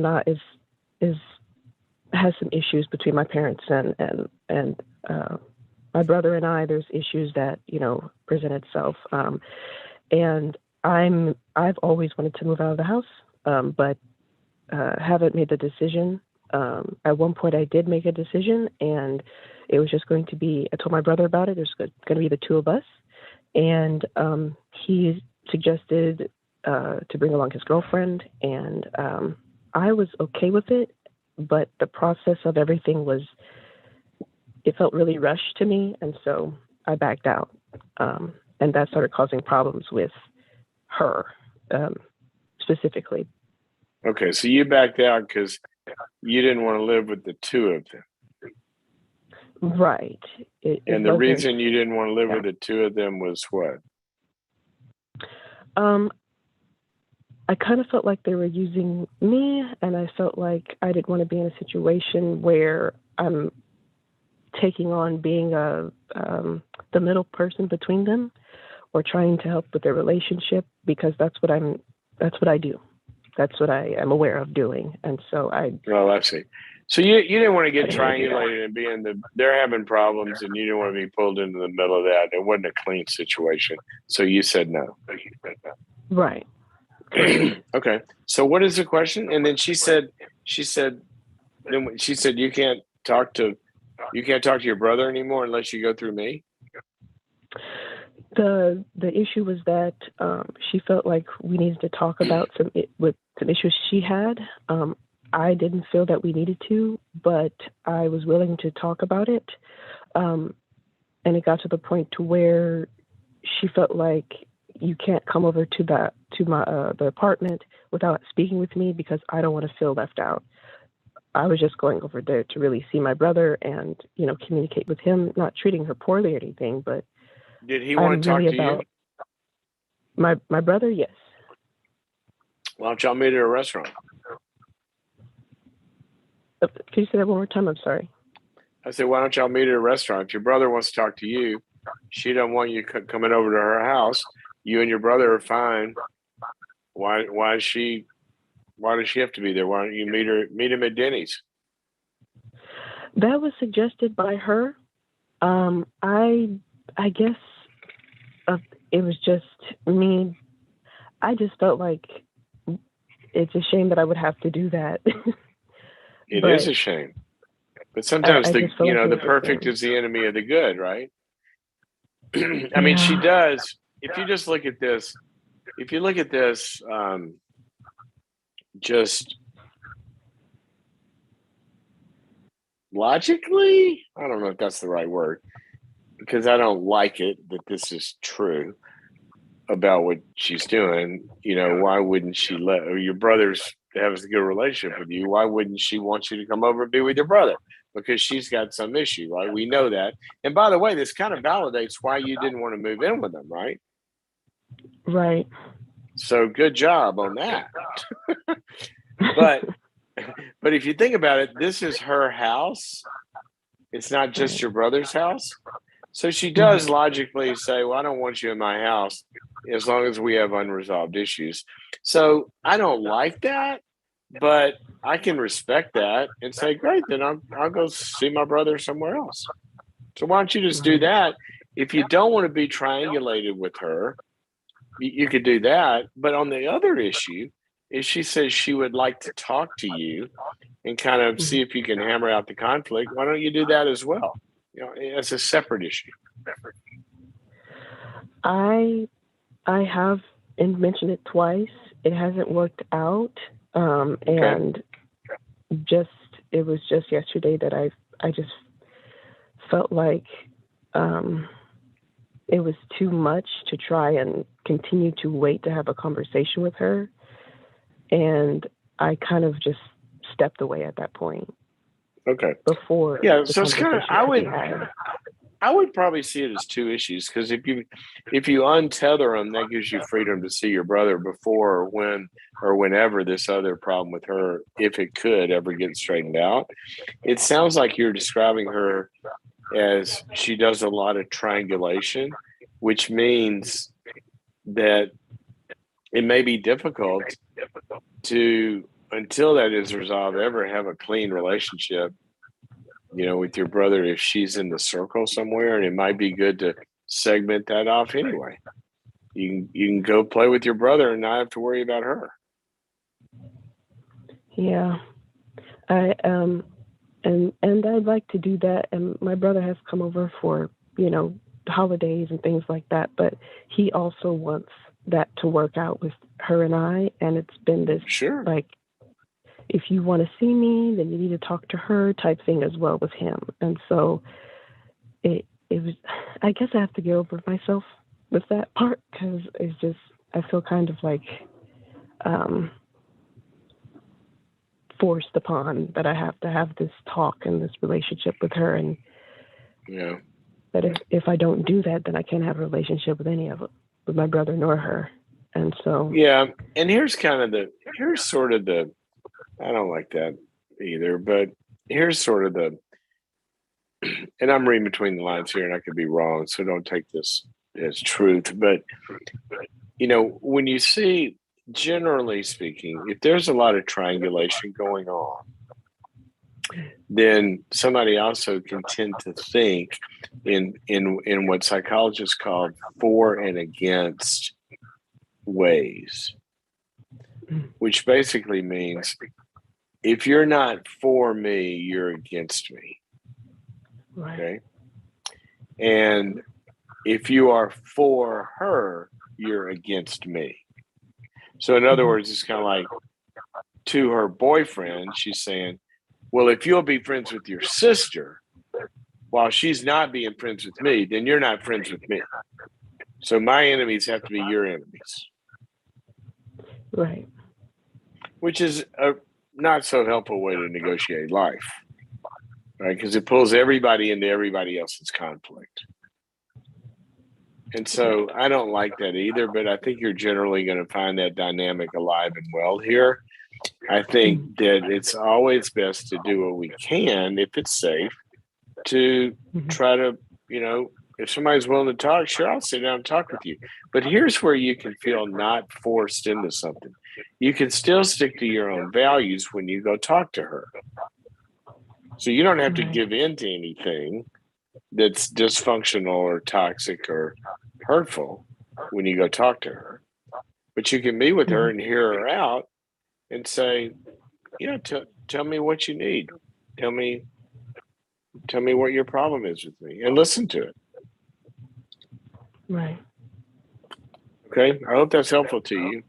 S5: some issues between my parents and my brother and I. There's issues that present itself, and I've always wanted to move out of the house, but haven't made the decision At one point, I did make a decision, and it was just going to be. I told my brother about it. It was going to be the two of us, and he suggested to bring along his girlfriend, and I was okay with it. But the process of everything it felt really rushed to me, and so I backed out, and that started causing problems with her specifically.
S1: Okay, so you backed out because you didn't want to live with the two of them.
S5: Right.
S1: And the reason you didn't want to live with the two of them was what?
S5: I kind of felt like they were using me, and I felt like I didn't want to be in a situation where I'm taking on being the middle person between them, or trying to help with their relationship, because that's what I do. That's what I am aware of doing. And so I
S1: see. So you didn't want to get triangulated and be they're having problems, and you didn't want to be pulled into the middle of that. It wasn't a clean situation. So you said no.
S5: Right.
S1: Okay. So what is the question? And then she said you can't talk to your brother anymore unless you go through me.
S5: The issue was that she felt like we needed to talk about some issues she had. I didn't feel that we needed to, but I was willing to talk about it. And it got to the point to where she felt like, you can't come over to the apartment without speaking with me, because I don't want to feel left out. I was just going over there to really see my brother and, communicate with him, not treating her poorly or anything, but
S1: did he want to talk to you?
S5: My brother, yes.
S1: Why don't y'all meet at a restaurant?
S5: Can you say that one more time? I'm sorry.
S1: I said, why don't y'all meet at a restaurant? If your brother wants to talk to you, she doesn't want you coming over to her house. You and your brother are fine. Why does she have to be there? Why don't you meet him at Denny's?
S5: That was suggested by her. I guess it was just me. I just felt like it's a shame that I would have to do that.
S1: It is a shame. But sometimes the perfect is the enemy of the good, right? I mean, she does. If you just look at this, just logically, I don't know if that's the right word, because I don't like it that this is true about what she's doing. Why wouldn't she your brother's has a good relationship with you? Why wouldn't she want you to come over and be with your brother? Because she's got some issue, right? We know that. And by the way, this kind of validates why you didn't want to move in with them, right?
S5: Right.
S1: So good job on that. But if you think about it, this is her house. It's not just your brother's house. So she does logically say, well, I don't want you in my house as long as we have unresolved issues. So I don't like that, but I can respect that and say, great, then I'll go see my brother somewhere else. So why don't you just do that? If you don't want to be triangulated with her, you could do that. But on the other issue, if she says she would like to talk to you and kind of see if you can hammer out the conflict, why don't you do that as well? It's a separate issue.
S5: I have mentioned it twice. It hasn't worked out. And it was just yesterday that I just felt like it was too much to try and continue to wait to have a conversation with her. And I kind of just stepped away at that point.
S1: Okay.
S5: Before.
S1: Yeah. So it's kind of, I would probably see it as two issues, because if you untether them, that gives you freedom to see your brother before or when or whenever this other problem with her, if it could ever get straightened out. It sounds like you're describing her as she does a lot of triangulation, which means that it may be difficult to, until that is resolved, ever have a clean relationship with your brother if she's in the circle somewhere. And it might be good to segment that off anyway. You can go play with your brother and not have to worry about her.
S5: Yeah. I and I'd like to do that. And my brother has come over for, holidays and things like that, but he also wants that to work out with her and I. And it's been this like, if you want to see me, then you need to talk to her type thing as well with him. And so it was, I guess I have to get over myself with that part, because it's just, I feel kind of like forced upon that I have to have this talk and this relationship with her. And that if I don't do that, then I can't have a relationship with any of it, with my brother nor her. And so
S1: and here's sort of the, I don't like that either, but here's sort of the, and I'm reading between the lines here and I could be wrong, so don't take this as truth, but when you see, generally speaking, if there's a lot of triangulation going on, then somebody also can tend to think in what psychologists call for and against ways, which basically means if you're not for me, you're against me.
S5: Right.
S1: Okay. And if you are for her, you're against me. So in other words, it's kind of like, to her boyfriend, she's saying, well, if you'll be friends with your sister while she's not being friends with me, then you're not friends with me. So my enemies have to be your enemies.
S5: Right.
S1: Which is a not so helpful way to negotiate life, right? Because it pulls everybody into everybody else's conflict. And so I don't like that either, but I think you're generally going to find that dynamic alive and well here. I think that it's always best to do what we can, if it's safe, to try to, if somebody's willing to talk, sure, I'll sit down and talk with you. But here's where you can feel not forced into something. You can still stick to your own values when you go talk to her. So you don't have to give in to anything that's dysfunctional or toxic or hurtful when you go talk to her. But you can meet with her and hear her out and say, tell me what you need. Tell me what your problem is with me, and listen to it.
S5: Right.
S1: Okay. I hope that's helpful to you.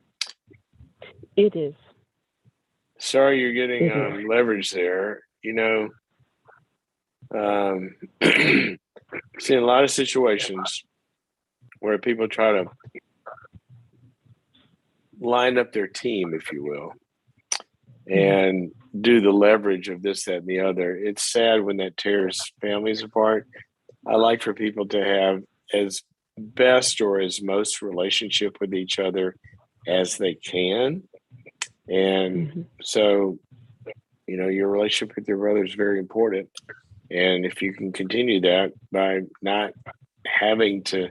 S5: It is.
S1: Sorry you're getting leverage there. Seeing a lot of situations where people try to line up their team, if you will, and do the leverage of this, that, and the other. It's sad when that tears families apart. I like for people to have as best or as most relationship with each other as they can. And so, your relationship with your brother is very important. And if you can continue that by not having to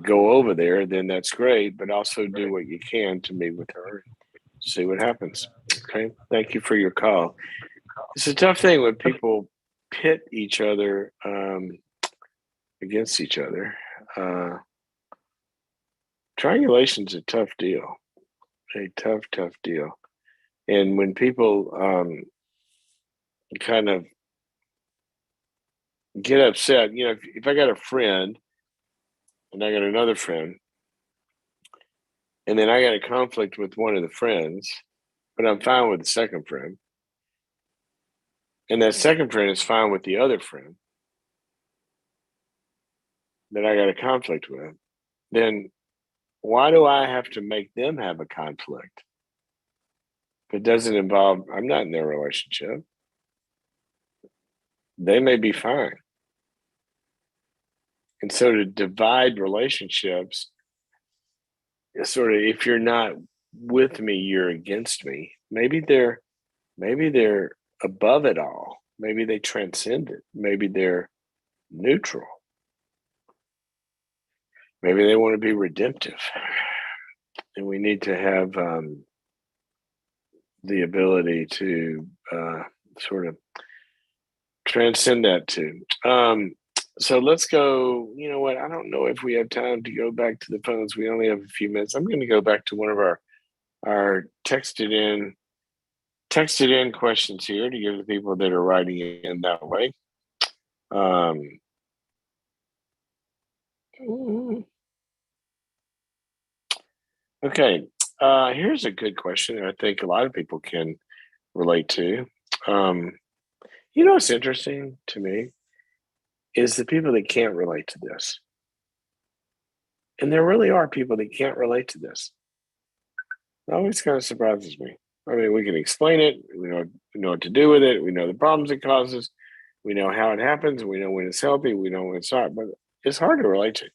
S1: go over there, then that's great. But also do what you can to meet with her and see what happens. Okay. Thank you for your call. It's a tough thing when people pit each other against each other. Triangulation's a tough deal. A tough deal. And when people kind of get upset, if I got a friend and I got another friend, and then I got a conflict with one of the friends, but I'm fine with the second friend, and that second friend is fine with the other friend that I got a conflict with, then why do I have to make them have a conflict? If it doesn't involve, I'm not in their relationship. They may be fine. And so to divide relationships, sort of, if you're not with me, you're against me. Maybe they're above it all. Maybe they transcend it. Maybe they're neutral. Maybe they want to be redemptive. And we need to have the ability to sort of transcend that too. So let's go. You know what? I don't know if we have time to go back to the phones. We only have a few minutes. I'm going to go back to one of our texted in texted in questions here to give the people that are writing in that way. Okay, here's a good question that I think a lot of people can relate to. What's interesting to me is the people that can't relate to this. And there really are people that can't relate to this. It always kind of surprises me. I mean, we can explain it. We know what to do with it. We know the problems it causes. We know how it happens. We know when it's healthy. We know when it's not. But it's hard to relate to.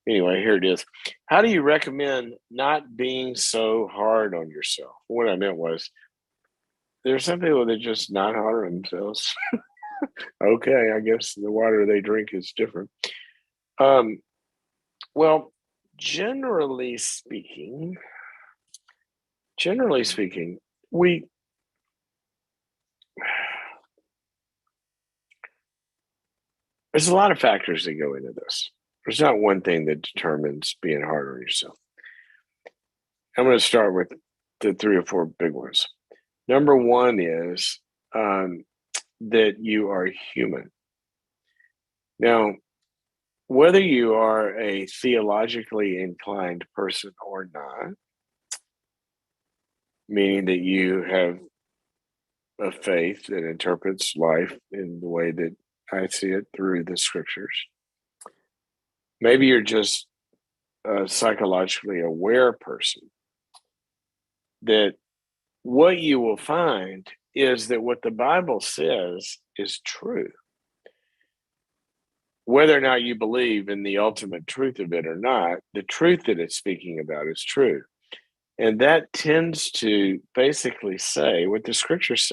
S1: Anyway, here it is. How do you recommend not being so hard on yourself? What I meant was, there's some people that just not hard on themselves. Okay, I guess the water they drink is different. Well, generally speaking, we there's a lot of factors that go into this. There's not one thing that determines being hard on yourself. I'm going to start with the 3 or 4 big ones. Number one is that you are human. Now, whether you are a theologically inclined person or not, meaning that you have a faith that interprets life in the way that I see it through the scriptures. Maybe you're just a psychologically aware person, that what you will find is that what the Bible says is true. Whether or not you believe in the ultimate truth of it or not, the truth that it's speaking about is true. And that tends to basically say what the scriptures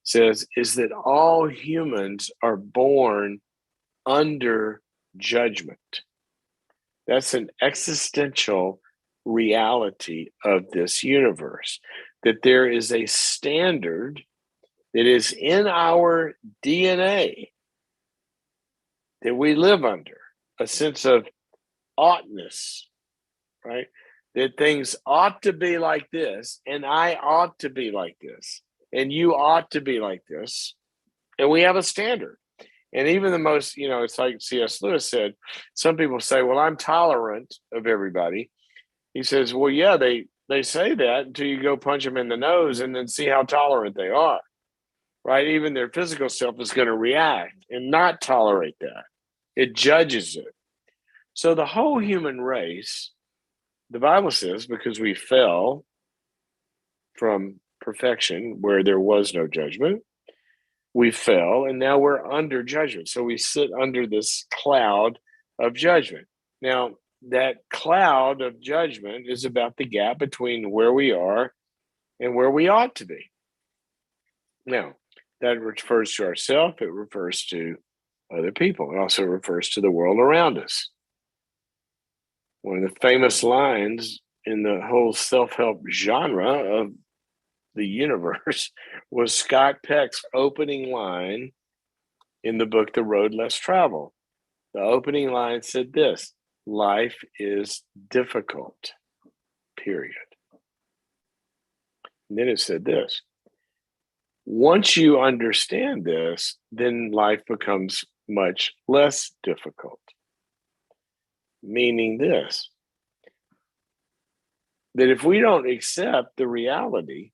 S1: says is that all humans are born under judgment. That's an existential reality of this universe, that there is a standard that is in our DNA that we live under, a sense of oughtness, right? That things ought to be like this, and I ought to be like this, and you ought to be like this. And we have a standard. And even the most, it's like C.S. Lewis said, some people say, well, I'm tolerant of everybody. He says, well, yeah, they say that until you go punch them in the nose and then see how tolerant they are, right? Even their physical self is going to react and not tolerate that. It judges it. So the whole human race, the Bible says, because we fell from perfection where there was no judgment, we fell and now we're under judgment. So we sit under this cloud of judgment. Now, that cloud of judgment is about the gap between where we are and where we ought to be. Now, that refers to ourselves. It refers to other people. It also refers to the world around us. One of the famous lines in the whole self-help genre of the universe was Scott Peck's opening line in the book, The Road Less Traveled. The opening line said this: life is difficult, period. And then it said this: once you understand this, then life becomes much less difficult. Meaning this, that if we don't accept the reality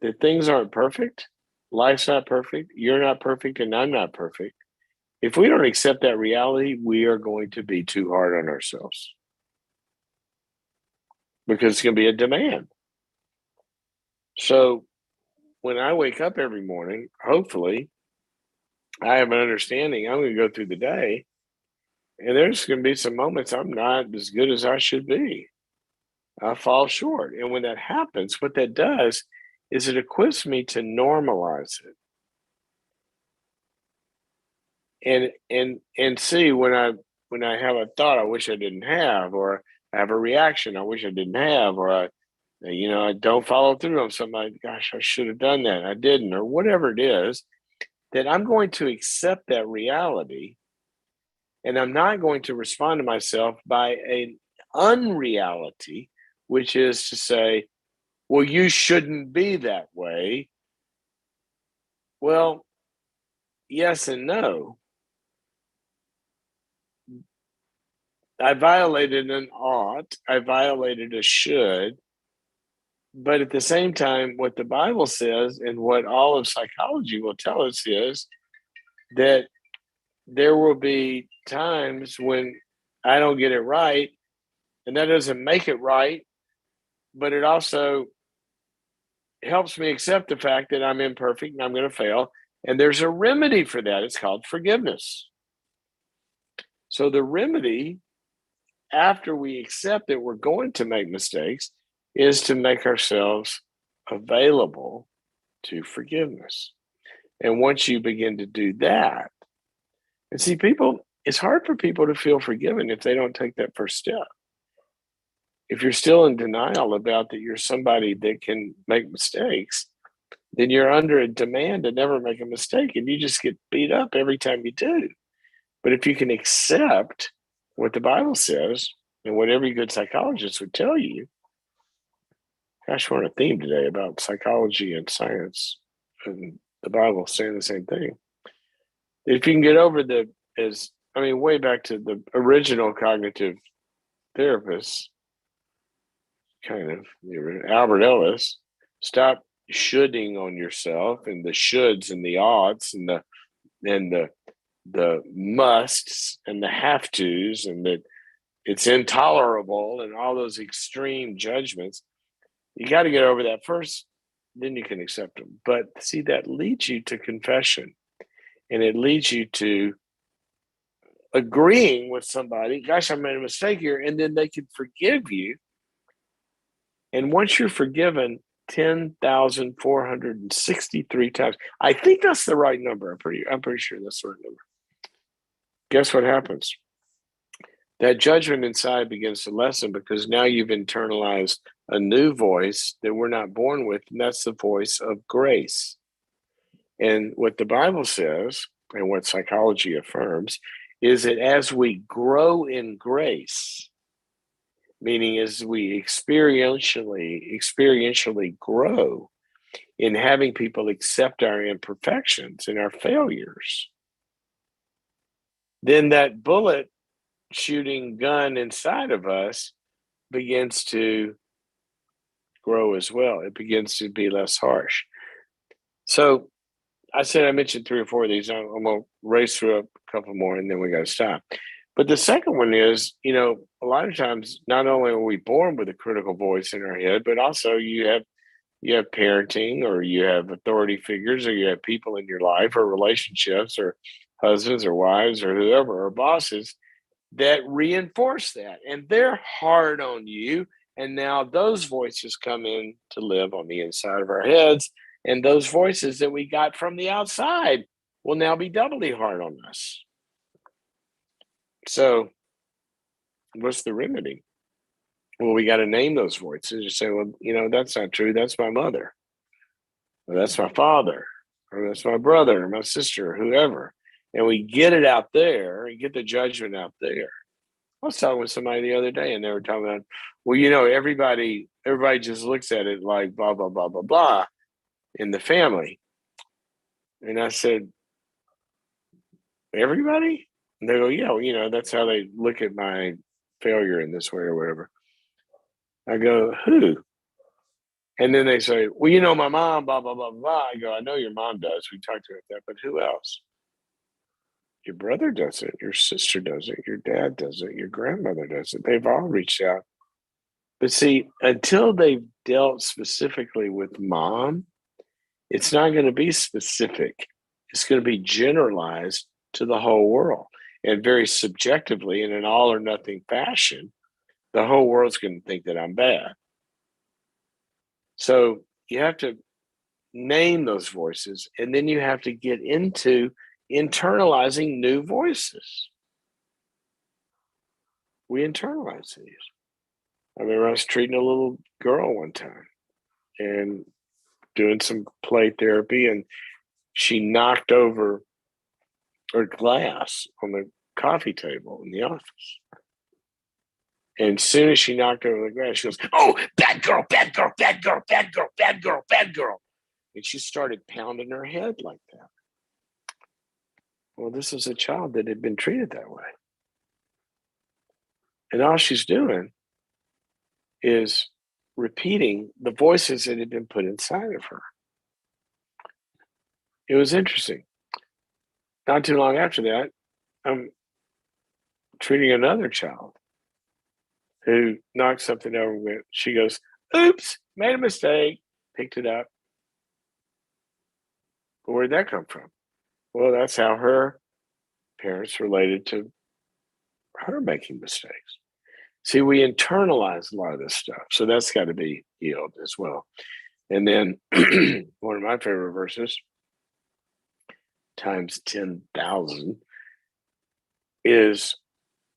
S1: that things aren't perfect, life's not perfect, you're not perfect, and I'm not perfect, if we don't accept that reality, we are going to be too hard on ourselves. Because it's going to be a demand. So when I wake up every morning, hopefully, I have an understanding I'm going to go through the day, and there's going to be some moments I'm not as good as I should be. I fall short. And when that happens, what that does is it equips me to normalize it. And see when I have a thought I wish I didn't have, or I have a reaction I wish I didn't have, or I don't follow through on something like, gosh, I should have done that, I didn't, or whatever it is, that I'm going to accept that reality, and I'm not going to respond to myself by an unreality, which is to say, well, you shouldn't be that way, Well, yes and no. I violated an ought. I violated a should. But at the same time, what the Bible says and what all of psychology will tell us is that there will be times when I don't get it right, and that doesn't make it right, but it also helps me accept the fact that I'm imperfect and I'm going to fail. And there's a remedy for that. It's called forgiveness. So the remedy, after we accept that we're going to make mistakes, is to make ourselves available to forgiveness. And once you begin to do that, and see, it's hard for people to feel forgiven if they don't take that first step. If you're still in denial about that you're somebody that can make mistakes, then you're under a demand to never make a mistake, and you just get beat up every time you do. But if you can accept what the Bible says and what every good psychologist would tell you, gosh, we're on a theme today about psychology and science and the Bible saying the same thing. If you can get over way back to the original cognitive therapists, kind of, Albert Ellis, stop shoulding on yourself and the shoulds and the oughts and the musts and the have tos and that it's intolerable and all those extreme judgments. You got to get over that first, then you can accept them. But see, that leads you to confession, and it leads you to agreeing with somebody, gosh, I made a mistake here, and then they can forgive you. And once you're forgiven 10,463 times, I think that's the right number. I'm pretty sure that's the right number. Guess what happens? That judgment inside begins to lessen because now you've internalized a new voice that we're not born with, and that's the voice of grace. And what the Bible says, and what psychology affirms, is that as we grow in grace, meaning as we experientially grow in having people accept our imperfections and our failures, then that bullet shooting gun inside of us begins to grow as well. It begins to be less harsh. So I mentioned 3 or 4 of these. I'm going to race through a couple more and then we got to stop. But the second one is, a lot of times, not only are we born with a critical voice in our head, but also you have parenting, or you have authority figures, or you have people in your life, or relationships, or husbands or wives or whoever, or bosses that reinforce that. And they're hard on you. And now those voices come in to live on the inside of our heads. And those voices that we got from the outside will now be doubly hard on us. So what's the remedy? Well, we got to name those voices and say, well, that's not true. That's my mother, or that's my father, or that's my brother or my sister or whoever. And we get it out there and get the judgment out there. I was talking with somebody the other day and they were talking about, well, everybody just looks at it like blah, blah, blah, blah, blah in the family. And I said, everybody? And they go, yeah, that's how they look at my failure in this way or whatever. I go, who? And then they say, well, my mom, blah, blah, blah, blah. I go, I know your mom does. We talked about that, but who else? Your brother does it. Your sister does it. Your dad does it. Your grandmother does it. They've all reached out. But see, until they've dealt specifically with mom, it's not going to be specific. It's going to be generalized to the whole world. And very subjectively, in an all or nothing fashion, the whole world's going to think that I'm bad. So you have to name those voices, and then you have to get into internalizing new voices. We internalize these. I remember I was treating a little girl one time and doing some play therapy, and she knocked over her glass on the coffee table in the office. And as soon as she knocked over the glass, she goes, "Oh, bad girl, bad girl, bad girl, bad girl, bad girl, bad girl." And she started pounding her head like that. Well, this is a child that had been treated that way. And all she's doing is repeating the voices that had been put inside of her. It was interesting. Not too long after that, I'm treating another child who knocked something over with. She goes, oops, made a mistake, picked it up. But where'd that come from? Well, that's how her parents related to her making mistakes. See, we internalize a lot of this stuff. So that's got to be healed as well. And then one of my favorite verses, times 10,000, is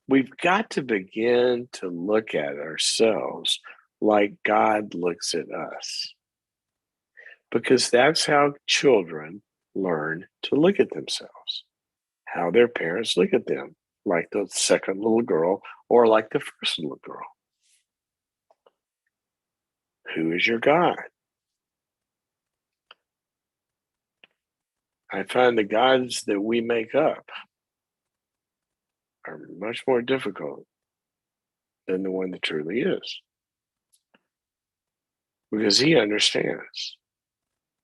S1: we've got to begin to look at ourselves like God looks at us. Because that's how children learn to look at themselves, how their parents look at them, like the second little girl or like the first little girl. Who is your God? I find the gods that we make up are much more difficult than the one that truly is. Because he understands.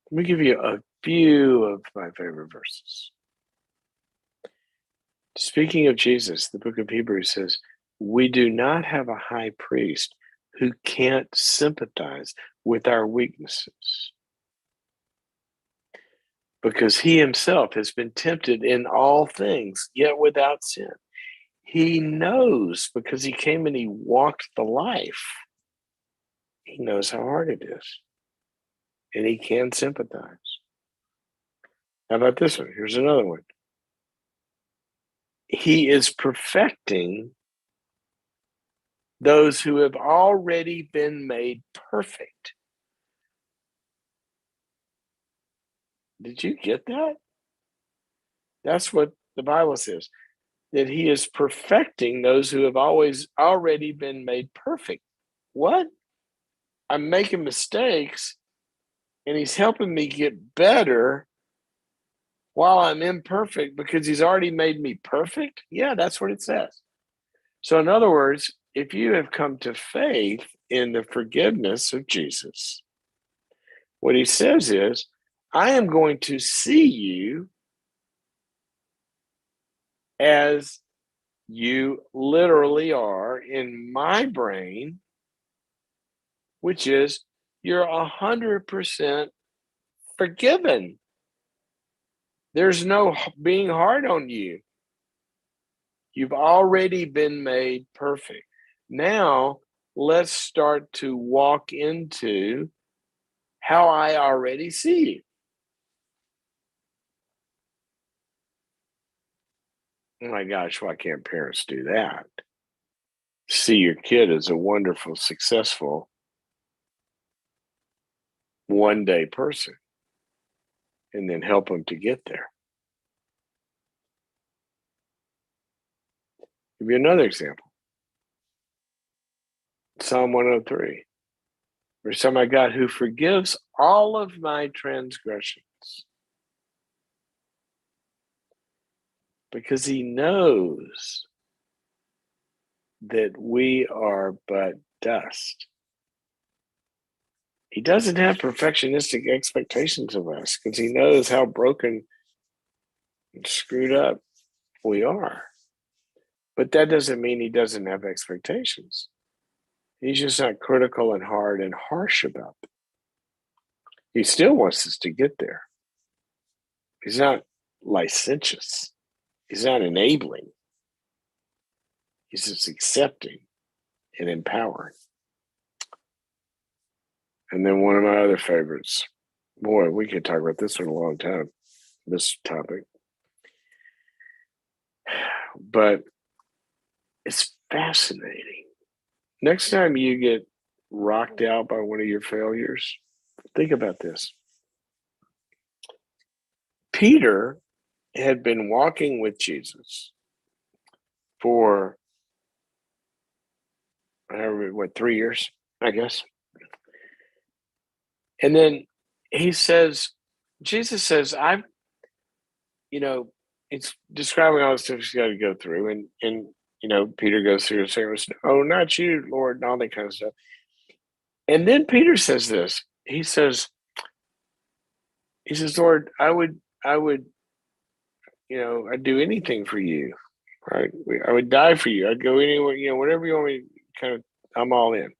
S1: Let me give you a few of my favorite verses. Speaking of Jesus, the book of Hebrews says, we do not have a high priest who can't sympathize with our weaknesses, because he himself has been tempted in all things, yet without sin. He knows, because he came and he walked the life. He knows how hard it is, and he can sympathize. How about this one? Here's another one. He is perfecting those who have already been made perfect. Did you get that? That's what the Bible says, that he is perfecting those who have already been made perfect. What? I'm making mistakes, and he's helping me get better while I'm imperfect because he's already made me perfect? Yeah, that's what it says. So in other words, if you have come to faith in the forgiveness of Jesus, what he says is, I am going to see you as you literally are in my brain, which is you're 100% forgiven. There's no being hard on you. You've already been made perfect. Now, let's start to walk into how I already see you. Oh my gosh, why can't parents do that? See your kid as a wonderful, successful, one-day person, and then help them to get there. Give you another example. Psalm 103. There's some I got who forgives all of my transgressions, because he knows that we are but dust. He doesn't have perfectionistic expectations of us because he knows how broken and screwed up we are. But that doesn't mean he doesn't have expectations. He's just not critical and hard and harsh about them. He still wants us to get there. He's not licentious. He's not enabling. He's just accepting and empowering. And then one of my other favorites. Boy, we could talk about this one a long time, this topic. But it's fascinating. Next time you get rocked out by one of your failures, think about this. Peter had been walking with Jesus for 3 years, I guess. And then he says, Jesus says, it's describing all the stuff he's got to go through. And Peter goes through and says, "Oh, not you, Lord," and all that kind of stuff. And then Peter says this. He says, "Lord, I would, I'd do anything for you, right? I would die for you. I'd go anywhere, whatever you want me to I'm all in."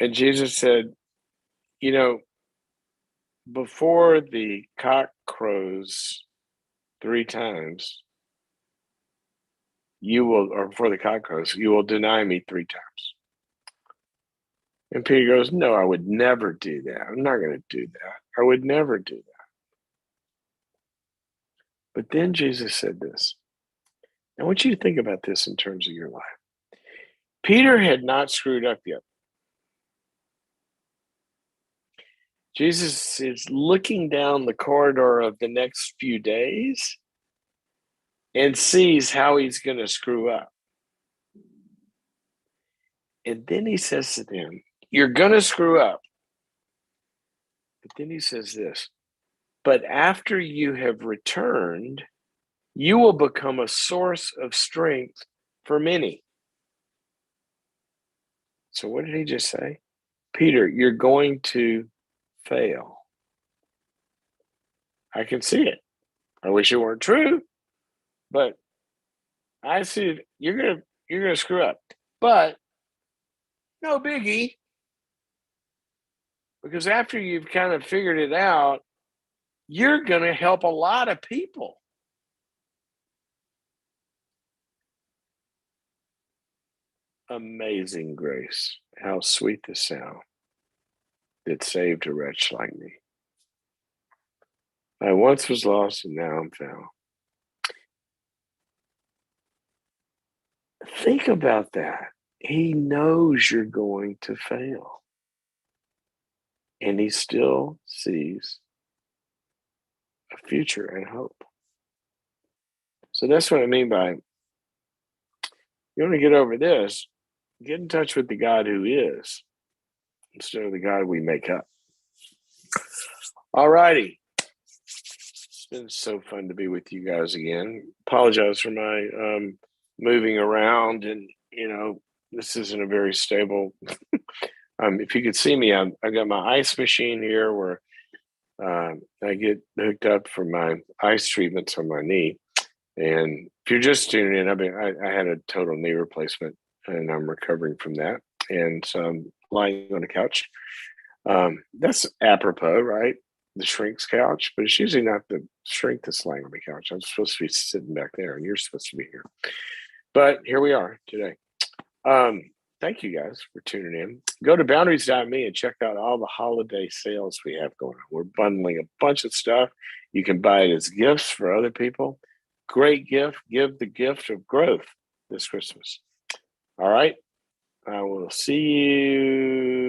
S1: And Jesus said, before the cock crows 3 times, before the cock crows, you will deny me 3 times. And Peter goes, "No, I would never do that. I'm not going to do that. I would never do that." But then Jesus said this. I want you to think about this in terms of your life. Peter had not screwed up yet. Jesus is looking down the corridor of the next few days and sees how he's going to screw up. And then he says to them, "You're going to screw up." But then he says this, "But after you have returned, you will become a source of strength for many." So what did he just say? Peter, you're going to fail. I can see it. I wish it weren't true, but I see it. You're gonna screw up. But no biggie. Because after you've kind of figured it out, you're gonna help a lot of people. Amazing grace. How sweet the sound that saved a wretch like me. I once was lost and now I'm found. Think about that. He knows you're going to fail. And he still sees a future and hope. So that's what I mean by, you want to get over this, get in touch with the God who is instead of the God we make up. All righty. It's been so fun to be with you guys again. Apologize for my moving around, and this isn't a very stable. If you could see me, I got my ice machine here where I get hooked up for my ice treatments on my knee. And if you're just tuning in, I had a total knee replacement, and I'm recovering from that. And so I'm lying on the couch. That's apropos, right? The shrink's couch, but it's usually not the shrink that's lying on the couch. I'm supposed to be sitting back there, and you're supposed to be here. But here we are today. Thank you guys for tuning in. Go to boundaries.me and check out all the holiday sales we have going on. We're bundling a bunch of stuff. You can buy it as gifts for other people. Great gift. Give the gift of growth this Christmas. All right. I will see you